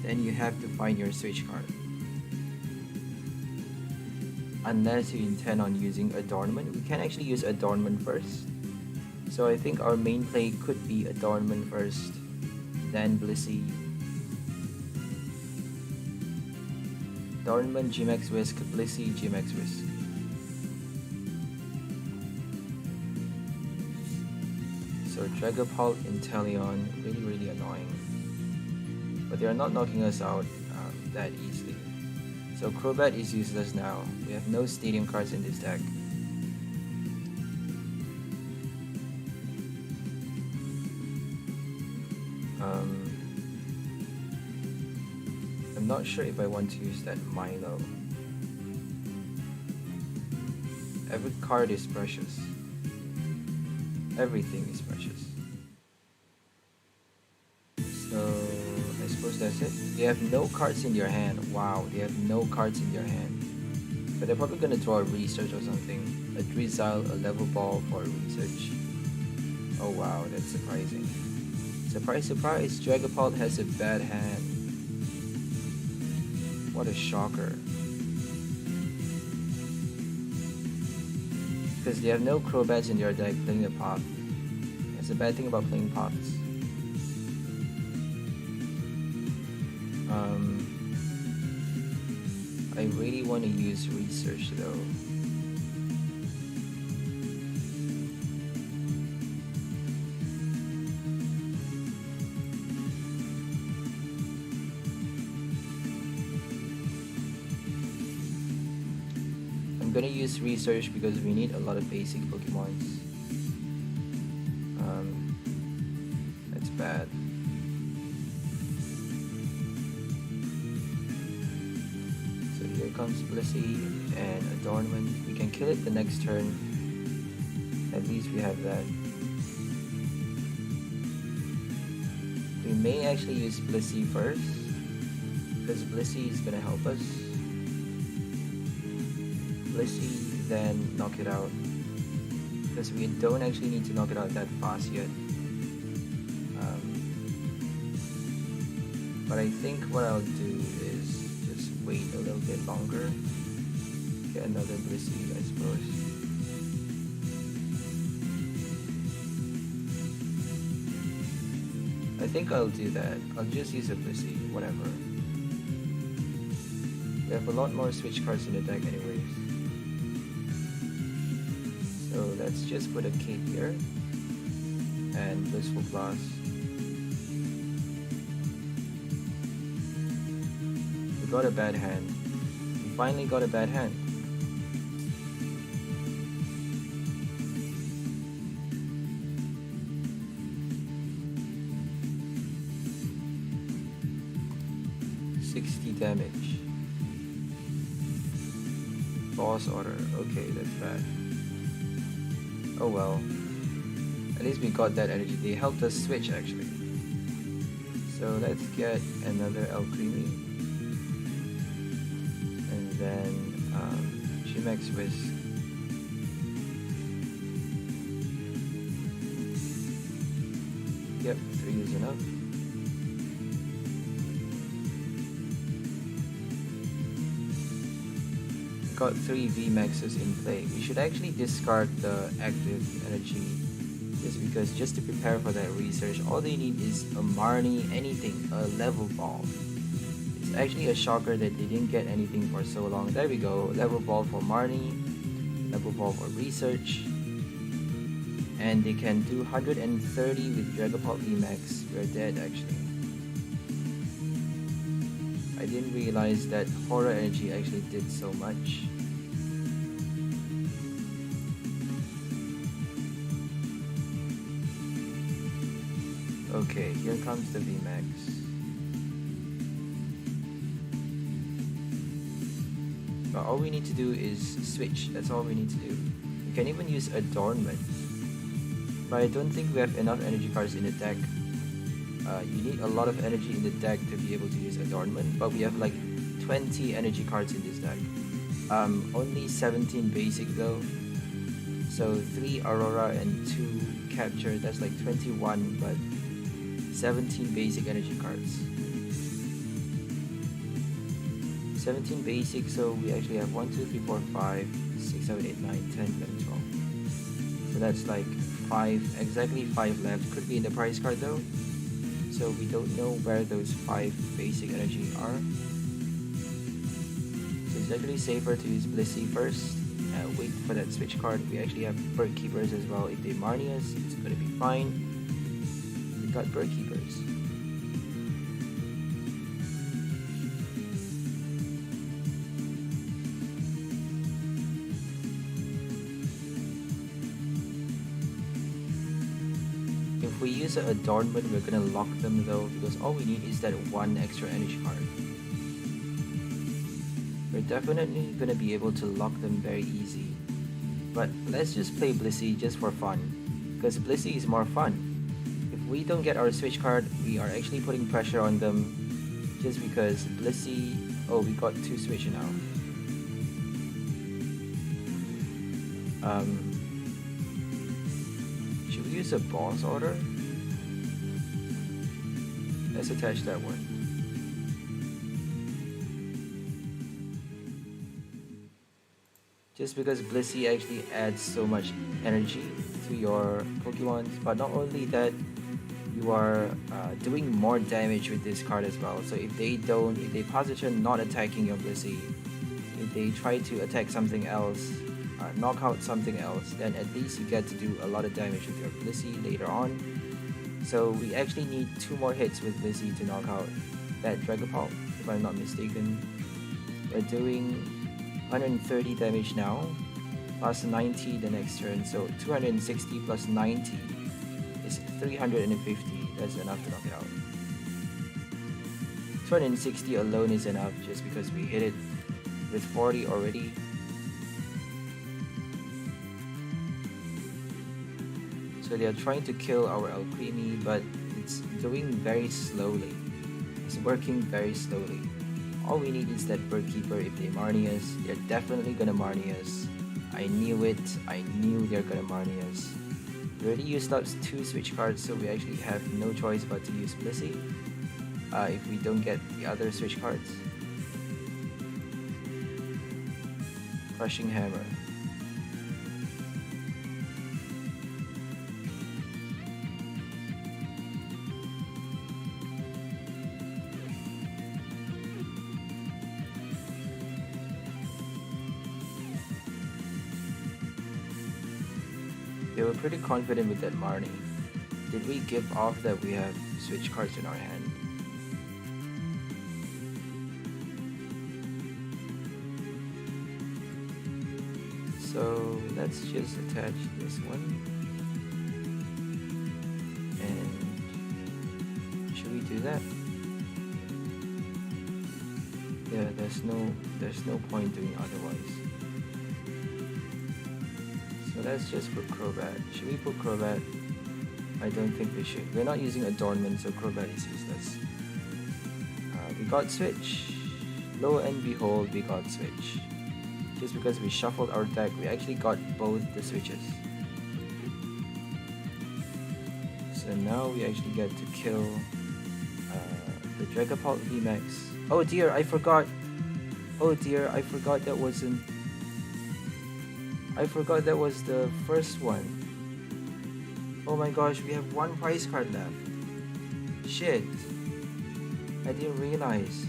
then you have to find your Switch card. Unless you intend on using Adornment. We can actually use Adornment first. So I think our main play could be Adornment first, then Blissey. Adornment, VMAX Whisk, Blissey, VMAX Whisk. So Dragapult, Inteleon, really annoying. But they are not knocking us out that easily. So Crobat is useless now. We have no stadium cards in this deck. I'm not sure if I want to use that Milo. Every card is precious. Everything is precious. So I suppose that's it. They have no cards in their hand. Wow, they have no cards in their hand. But they're probably gonna draw a research or something. A Drizzile, a level ball for a research. Oh wow, that's surprising. Surprise, surprise, Dragapult has a bad hand. What a shocker. Because they have no Crobats in their deck playing a Path. That's the bad thing about playing Paths. I really want to use research though. I'm gonna use research because we need a lot of basic Pokemons. That's bad. So here comes Blissey and Adornment. We can kill it the next turn. At least we have that. We may actually use Blissey first, because Blissey is gonna help us. Blissey, then knock it out, because we don't actually need to knock it out that fast yet. But I think what I'll do is just wait a little bit longer, get another Blissey, I suppose. I think I'll do that. I'll just use a Blissey, whatever. We have a lot more switch cards in the deck anyways. So let's just put a cape here and Blissful Blast. We got a bad hand. We finally got a bad hand. Damage. Boss order. Okay, that's bad. Oh well. At least we got that energy. They helped us switch actually. So let's get another Alcremie. And then VMAX Whisk. Yep, 3 is enough. Got 3 VMAXs in play. We should actually discard the active energy just to prepare for that research. All they need is a Marnie, anything, a level ball. It's actually a shocker that they didn't get anything for so long. There we go, level ball for Marnie, level ball for research, and they can do 130 with Dragapult VMAX. We're dead actually. I didn't realize that Horror Energy actually did so much. Okay, here comes the VMAX. But all we need to do is switch. That's all we need to do. We can even use Adornment. But I don't think we have enough energy cards in the deck. You need a lot of energy in the deck to be able to use Adornment, but we have like 20 energy cards in this deck. Only 17 basic though. So 3 Aurora and 2 Capture, that's like 21, but 17 basic energy cards. 17 basic, so we actually have 1, 2, 3, 4, 5, 6, 7, 8, 9, 10, 11, 12. So that's like 5, exactly 5 left. Could be in the prize card though. So we don't know where those 5 basic energy are. So it's actually safer to use Blissey first. Wait for that switch card. We actually have Bird Keepers as well. If they Marnie us, it's gonna be fine. We got Bird Keepers. If we use an Adornment, we're gonna lock them though, because all we need is that 1 extra energy card. We're definitely gonna be able to lock them very easy. But let's just play Blissey just for fun, because Blissey is more fun. If we don't get our switch card, we are actually putting pressure on them just because Blissey... Oh, we got 2 switch now. Should we use a boss order? Let's attach that one. Just because Blissey actually adds so much energy to your Pokemon, but not only that, you are doing more damage with this card as well. So if they pass a turn not attacking your Blissey, If they try to attack something else, knock out something else, then at least you get to do a lot of damage with your Blissey later on. So we actually need 2 more hits with Blissey to knock out that Dragapult, if I'm not mistaken. We're doing 130 damage now, plus 90 the next turn, so 260 plus 90 is 350. That's enough to knock it out. 260 alone is enough just because we hit it with 40 already. So they are trying to kill our Alcremie, but it's doing very slowly. It's working very slowly. All we need is that Birdkeeper. If they Marnie us, they're definitely gonna Marnie us. I knew it. I knew they're gonna Marnie us. We already used up 2 switch cards, so we actually have no choice but to use Blissey if we don't get the other switch cards. Crushing Hammer. They were pretty confident with that Marnie. Did we give off that we have switch cards in our hand? So let's just attach this one. And should we do that? Yeah, there's no point doing otherwise. So let's just put Crobat. Should we put Crobat? I don't think we should. We're not using Adornment, so Crobat is useless. We got Switch. Lo and behold, we got Switch. Just because we shuffled our deck, we actually got both the switches. So now we actually get to kill the Dragapult VMAX. Oh dear, I forgot. Oh dear, I forgot that wasn't... I forgot that was the first one. Oh my gosh, we have 1 prize card left. Shit. I didn't realize.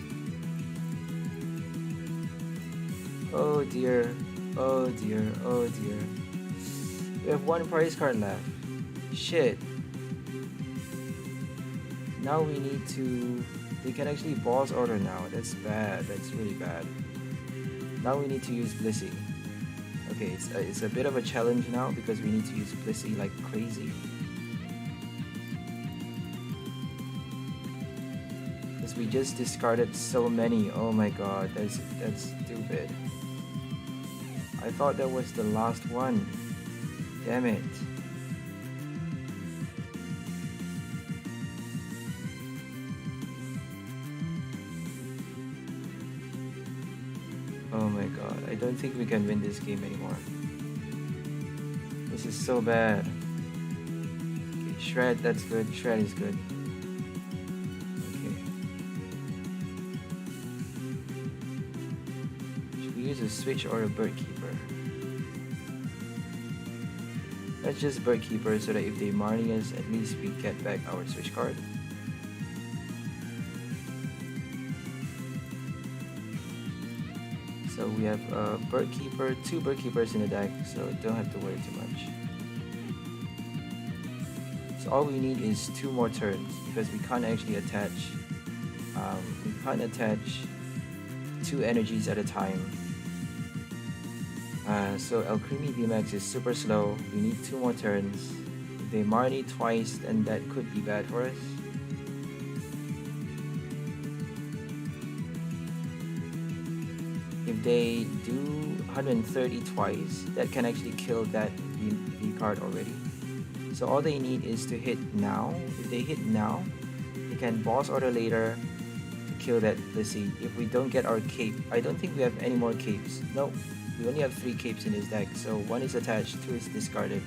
Oh dear. Oh dear. Oh dear. We have 1 prize card left. Shit. Now we need to... They can actually boss order now. That's bad. That's really bad. Now we need to use Blissey. Okay, it's a bit of a challenge now because we need to use Blissey like crazy. Because we just discarded so many. Oh my god, that's stupid. I thought that was the last one. Damn it. Oh my god, I don't think we can win this game anymore. This is so bad. Okay, Shred, that's good. Shred is good. Okay. Should we use a Switch or a Birdkeeper? Let's just Birdkeeper so that if they Marnie us, at least we get back our Switch card. So we have a Birdkeeper, 2 Birdkeepers in the deck, so don't have to worry too much. So all we need is 2 more turns because we can't actually attach. We can't attach 2 energies at a time. So Alcremie VMAX is super slow. We need 2 more turns. If they Marnie twice, then that could be bad for us. If they do 130 twice, that can actually kill that V card already. So all they need is to hit now. If they hit now, they can boss order later to kill that Blissey. If we don't get our cape, I don't think we have any more capes. No, we only have 3 capes in this deck. So 1 is attached, 2 is discarded.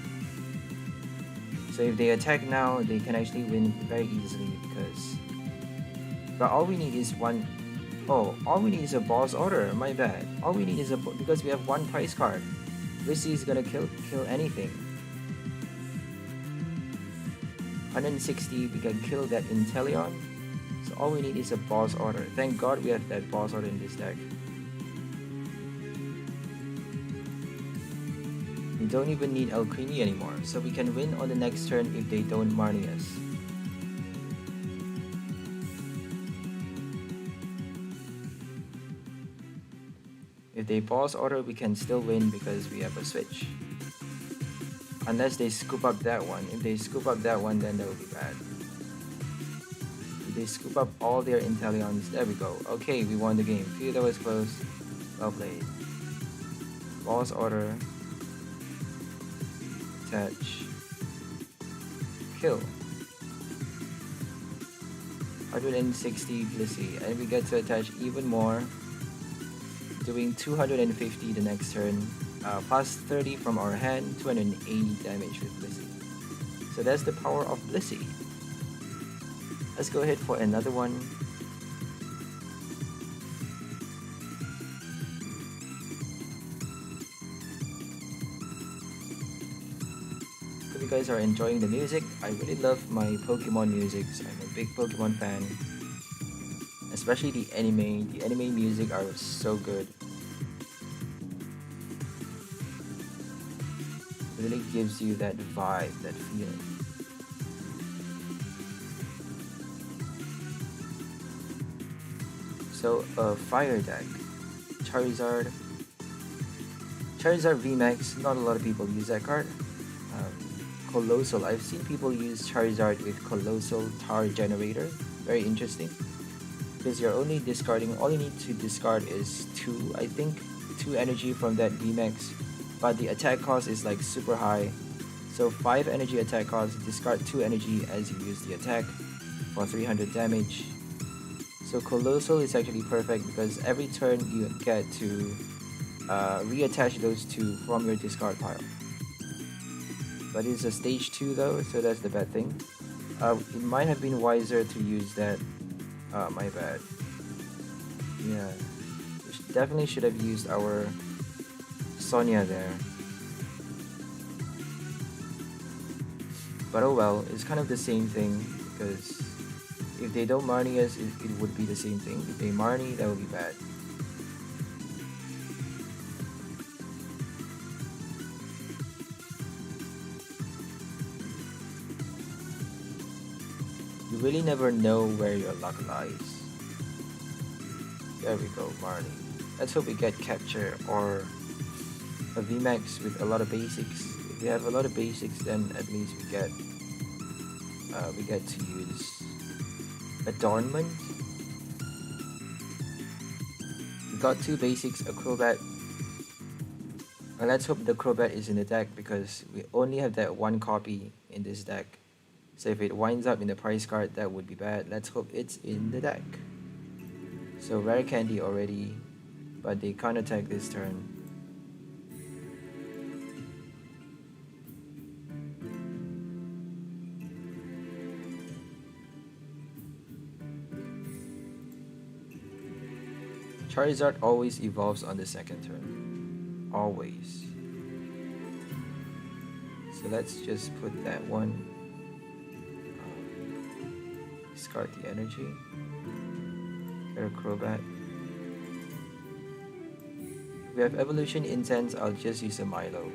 So if they attack now, they can actually win very easily because... But all we need is 1... Oh, all we need is a boss order. My bad. All we need is because we have 1 prize card. Blissey is gonna kill anything. 160, we can kill that Inteleon. So all we need is a boss order. Thank God we have that boss order in this deck. don't even need Alcremie anymore, so we can win on the next turn if they don't Marnie us. If they pause order, we can still win because we have a switch. Unless they scoop up that one. If they scoop up that one, then that would be bad. If they scoop up all their Intellions, there we go. Okay, we won the game. Theater was close. Well played. Pause order. Attach. Kill. 160 Blissey, and we get to attach even more, doing 250 the next turn, plus 30 from our hand, 280 damage with Blissey. So that's the power of Blissey. Let's go ahead for another one. Hope you guys are enjoying the music. I really love my Pokemon music. So I'm a big Pokemon fan. Especially the anime. The anime music are so good. It really gives you that vibe, that feeling. So fire deck. Charizard. Charizard VMAX, not a lot of people use that card. Colossal, I've seen people use Charizard with Colossal Tar Generator. Very interesting. Because you're only discarding, all you need to discard is 2, I think, 2 energy from that VMAX. But the attack cost is like super high. So 5 energy attack cost, discard 2 energy as you use the attack for 300 damage. So Colossal is actually perfect because every turn you get to reattach those 2 from your discard pile. But it's a stage 2 though, so that's the bad thing. It might have been wiser to use that. My bad. Yeah, we definitely should have used our Sonia there. But oh well, it's kind of the same thing because if they don't Marnie us, it would be the same thing. If they Marnie, that would be bad. You really never know where your luck lies. There we go, Marnie. Let's hope we get Capture or a VMAX with a lot of basics. If we have a lot of basics, then at least we get to use Adornment. We got 2 basics, a Crobat. And let's hope the Crobat is in the deck because we only have that 1 copy in this deck. So if it winds up in the prize card, that would be bad. Let's hope it's in the deck. So Rare Candy already, but they can't attack this turn. Charizard always evolves on the second turn. Always. So let's just put that one. Discard the energy. Get a Crobat. If we have Evolution Intense, I'll just use a Milo.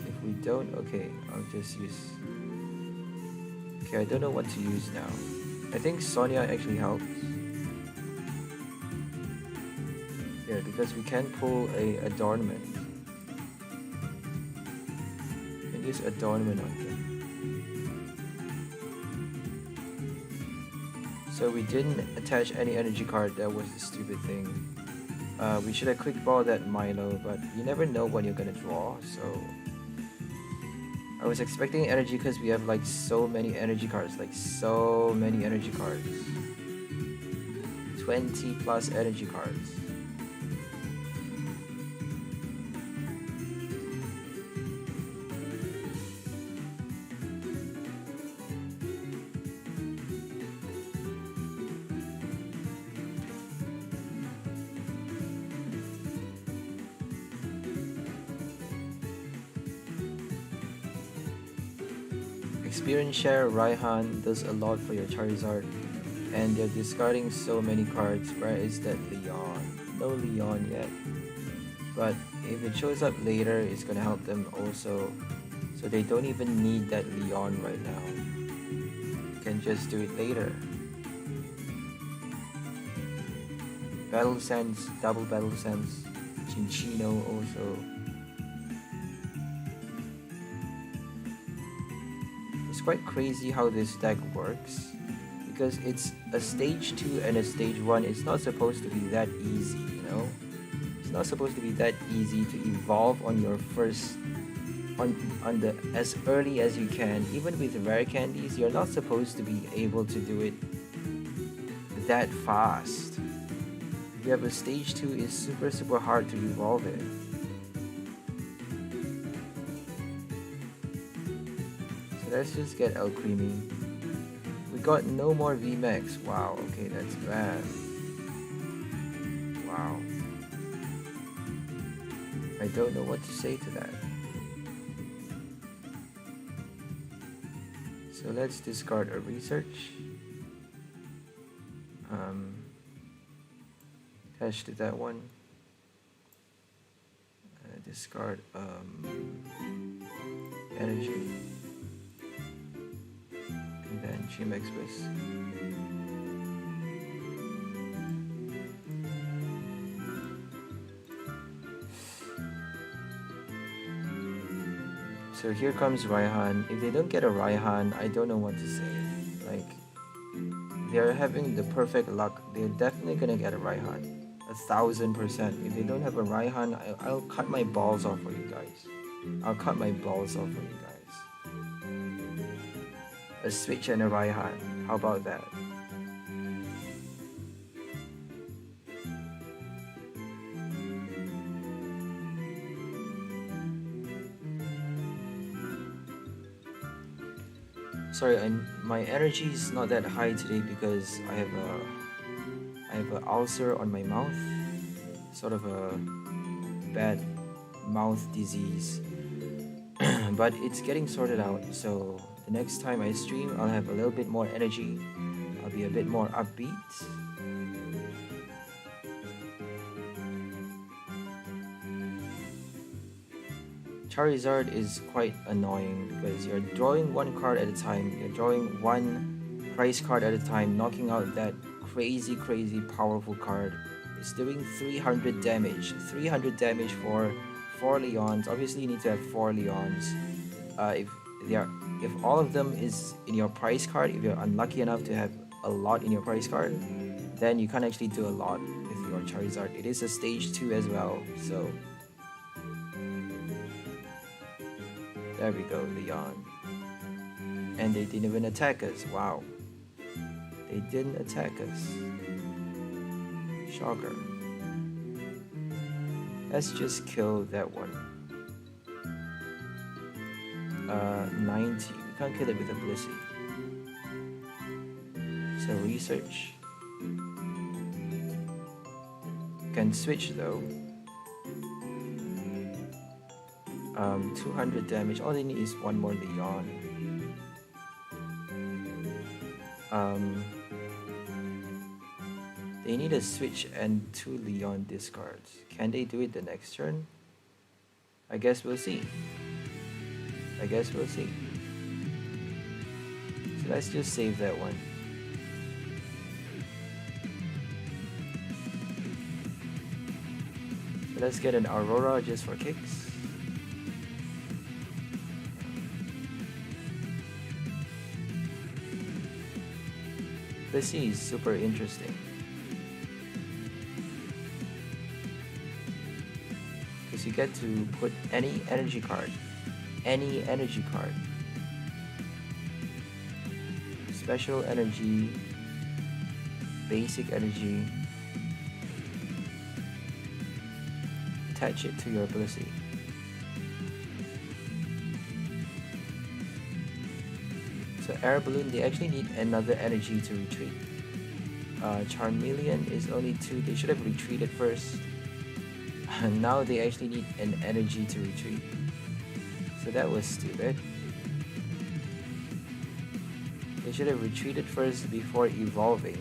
If we don't, okay, I'll just use... Okay, I don't know what to use now. I think Sonia actually helps. Yeah, because we can pull a Adornment. We can use Adornment on them. So we didn't attach any energy card, that was the stupid thing. We should have quick ball that Milo, but you never know what you're gonna draw, so... I was expecting energy because we have like so many energy cards, 20 plus energy cards. Experience share, Raihan does a lot for your Charizard, and they're discarding so many cards. Where is that Leon? No Leon yet. but if it shows up later, it's gonna help them also, so they don't even need that Leon right now. You can just do it later. Battle Sense, double Battle Sense, Chinchino also. It's quite crazy how this deck works, because it's a stage 2 and a stage 1. It's not supposed to be that easy, you know? It's not supposed to be that easy to evolve on your first on the as early as you can. Even with rare candies, you're not supposed to be able to do it that fast. If you have a stage 2, it's super hard to evolve it. So let's just get Alcremie. We got no more VMAX. Wow, okay, that's bad. Wow. I don't know what to say to that. So let's discard a research. Attach to that one. Discard energy. And then VMAX Bliss. So here comes Raihan. If they don't get a Raihan, I don't know what to say. Like, they're having the perfect luck. They're definitely gonna get a Raihan. 1000%. If they don't have a Raihan, I'll cut my balls off for you guys. I'll cut my balls off for you guys. A switch and a Raihan. How about that? Sorry, my energy is not that high today because I have an ulcer on my mouth, sort of a bad mouth disease. But it's getting sorted out, so the next time I stream, I'll have a little bit more energy. I'll be a bit more upbeat. Charizard is quite annoying because you're drawing one card at a time. You're drawing one price card at a time, knocking out that crazy powerful card. It's doing 300 damage. 300 damage for 4 Leons. Obviously, you need to have 4 Leons. If all of them is in your price card, if you're unlucky enough to have a lot in your price card, then you can't actually do a lot with your Charizard. It is a stage 2 as well, so there we go, Leon. And they didn't even attack us. Wow. They didn't attack us. Shocker. Let's just kill that one. 90. We can't kill it with a Blissey. So research. Can switch though. 200 damage. All they need is one more Leon. They need a switch and 2 Leon discards. Can they do it the next turn? I guess we'll see. I guess we'll see. So let's just save that one. So let's get an Aurora just for kicks. Blissey is super interesting. Because you get to put any energy card. Any energy card. Special energy. Basic energy. Attach it to your Blissey. So Air Balloon, they actually need another energy to retreat. Charmeleon is only 2. They should have retreated first. And now they actually need an energy to retreat. So that was stupid. They should have retreated first before evolving.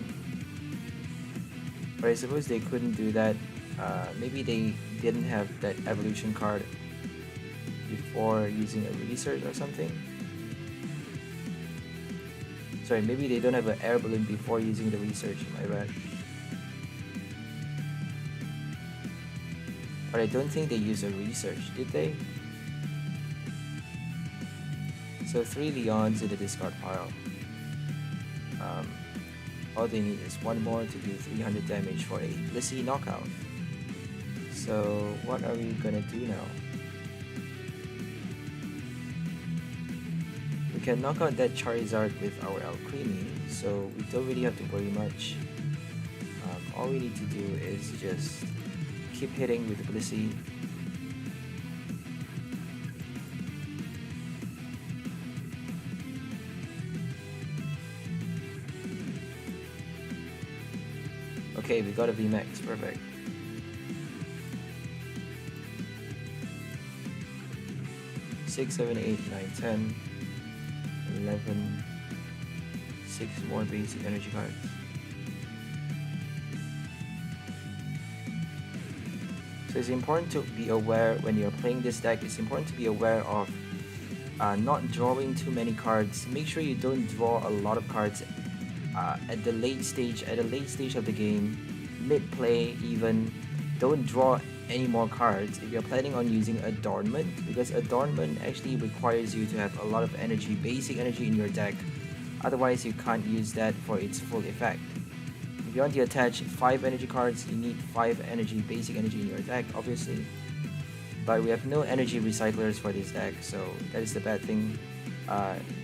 But I suppose they couldn't do that. Maybe they didn't have that evolution card before using a research or something. Sorry, maybe they don't have an air balloon before using the research, my bad. But I don't think they use a research, did they? So 3 Leons in the discard pile. All they need is one more to do 300 damage for a Blissey knockout. So what are we gonna do now? We can knock out that Charizard with our Alcremie, so we don't really have to worry much. All we need to do is just keep hitting with the Blissey. Okay, we got a VMAX, perfect. Six, 7, 8, 9, 10, 11, 6 more basic energy cards. So it's important to be aware when you're playing this deck. It's important to be aware of not drawing too many cards. Make sure you don't draw a lot of cards at the late stage of the game, mid-play even. Don't draw any more cards if you're planning on using Adornment, because Adornment actually requires you to have a lot of energy, basic energy in your deck. Otherwise, you can't use that for its full effect. If you want to attach 5 energy cards, you need 5 energy, basic energy in your deck, obviously. But we have no energy recyclers for this deck, so that is the bad thing.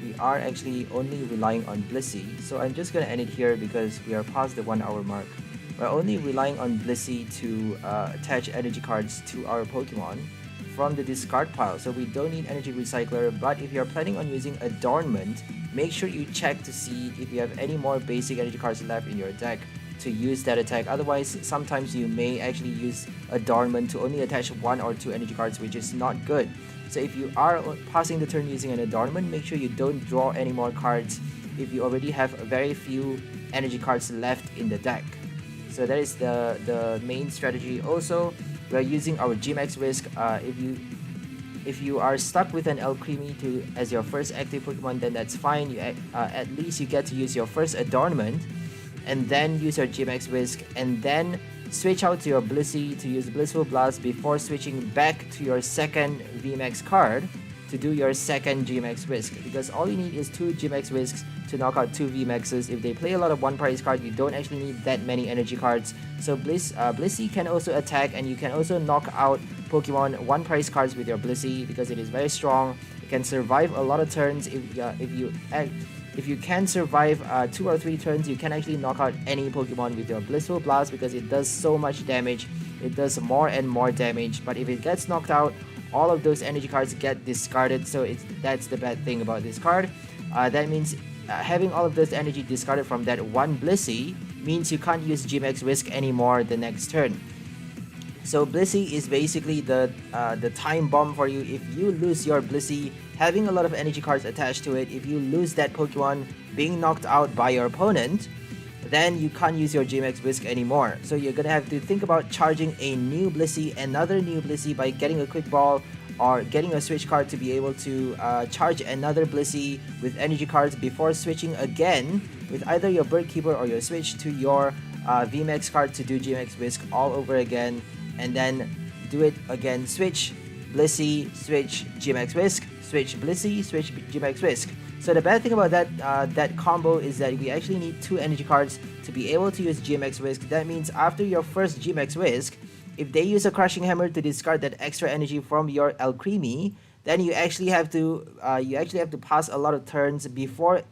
We are actually only relying on Blissey, so I'm just gonna end it here because we are past the 1 hour mark. We're only relying on Blissey to attach energy cards to our Pokemon from the discard pile, so we don't need energy recycler. But if you're planning on using Adornment, make sure you check to see if you have any more basic energy cards left in your deck to use that attack. Otherwise, sometimes you may actually use Adornment to only attach 1 or 2 energy cards, which is not good. So if you are passing the turn using an Adornment, make sure you don't draw any more cards if you already have very few energy cards left in the deck. So that is the main strategy. Also, we are using our Gmax Risk. If you are stuck with an Alcremie as your first active Pokemon, then that's fine. At least you get to use your first Adornment, and then use your Gmax Risk, and then switch out to your Blissey to use Blissful Blast before switching back to your second VMAX card to do your second Gmax Risk, because all you need is 2 Gmax Risks to knock out 2 VMAXs. If they play a lot of 1 price card, you don't actually need that many energy cards. So Blissey can also attack, and you can also knock out Pokemon 1 price cards with your Blissey because it is very strong. It can survive a lot of turns. If you can survive 2 or 3 turns, you can actually knock out any Pokemon with your Blissful Blast because it does so much damage. It does more and more damage. But if it gets knocked out, all of those energy cards get discarded. So that's the bad thing about this card. That means having all of those energy discarded from that one Blissey means you can't use Gmax Risk anymore the next turn. So Blissey is basically the time bomb for you. If you lose your Blissey, having a lot of energy cards attached to it, if you lose that Pokemon being knocked out by your opponent, then you can't use your Gmax Risk anymore. So you're gonna have to think about charging a new Blissey, another new Blissey, by getting a Quick Ball or getting a switch card to be able to charge another Blissey with energy cards before switching again with either your Bird Keeper or your switch to your VMAX card to do Gmax Risk all over again, and then do it again. Switch Blissey, switch Gmax Risk, switch Blissey, switch Gmax Risk. So the bad thing about that combo is that we actually need 2 energy cards to be able to use Gmax Risk. That means after your first Gmax Risk, if they use a Crushing Hammer to discard that extra energy from your Alcremie, then you actually have to pass a lot of turns before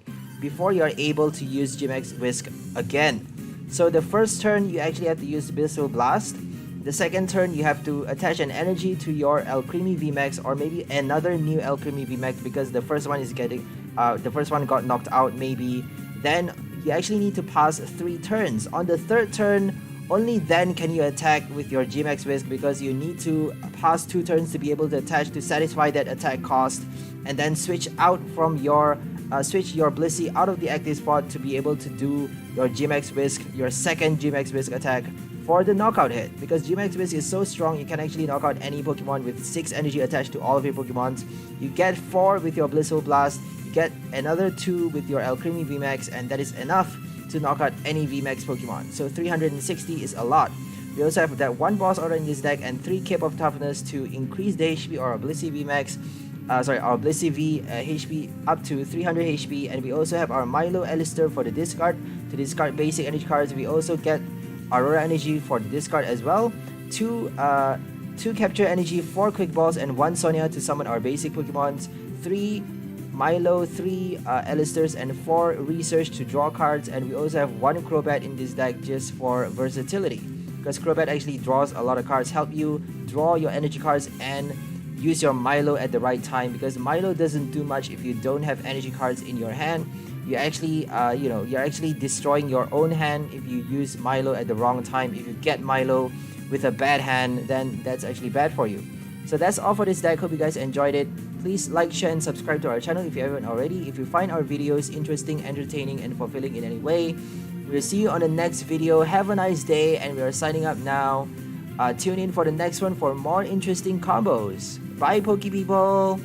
you're able to use Gmax Risk again. So the first turn you actually have to use Blissful Blast. The second turn you have to attach an energy to your Alcremie VMAX, or maybe another new Alcremie VMAX because the first one got knocked out maybe. Then you actually need to pass 3 turns. On the third turn, only then can you attack with your Gmax Risk, because you need to pass 2 turns to be able to attach to satisfy that attack cost, and then switch out from your Blissey out of the active spot to be able to do your Gmax Risk, your second Gmax Risk attack for the knockout hit. Because VMAX Blissey is so strong, you can actually knock out any Pokemon with 6 energy attached to all of your Pokemons. You get 4 with your Blissey Blast, you get another 2 with your Alcremie VMAX, and that is enough to knock out any VMAX Pokemon. So 360 is a lot. We also have that 1 boss order in this deck and 3 Cape of Toughness to increase the HP or our Blissey VMAX, our Blissey V HP up to 300 HP. And we also have our Milo Alistair for the discard. To discard basic energy cards, we also get Aurora Energy for the discard as well. 2 Capture Energy, 4 Quick Balls, and 1 Sonia to summon our basic Pokemons. 3 Milo, 3 Alistairs, and 4 Research to draw cards. And we also have 1 Crobat in this deck just for versatility, because Crobat actually draws a lot of cards, help you draw your energy cards and use your Milo at the right time, because Milo doesn't do much if you don't have energy cards in your hand. You actually you're actually destroying your own hand if you use Milo at the wrong time. If you get Milo with a bad hand, then that's actually bad for you. So that's all for this deck. Hope you guys enjoyed it. Please like, share, and subscribe to our channel if you haven't already. If you find our videos interesting, entertaining, and fulfilling in any way. We'll see you on the next video. Have a nice day, and we are signing up now. Tune in for the next one for more interesting combos. Bye, Poke People!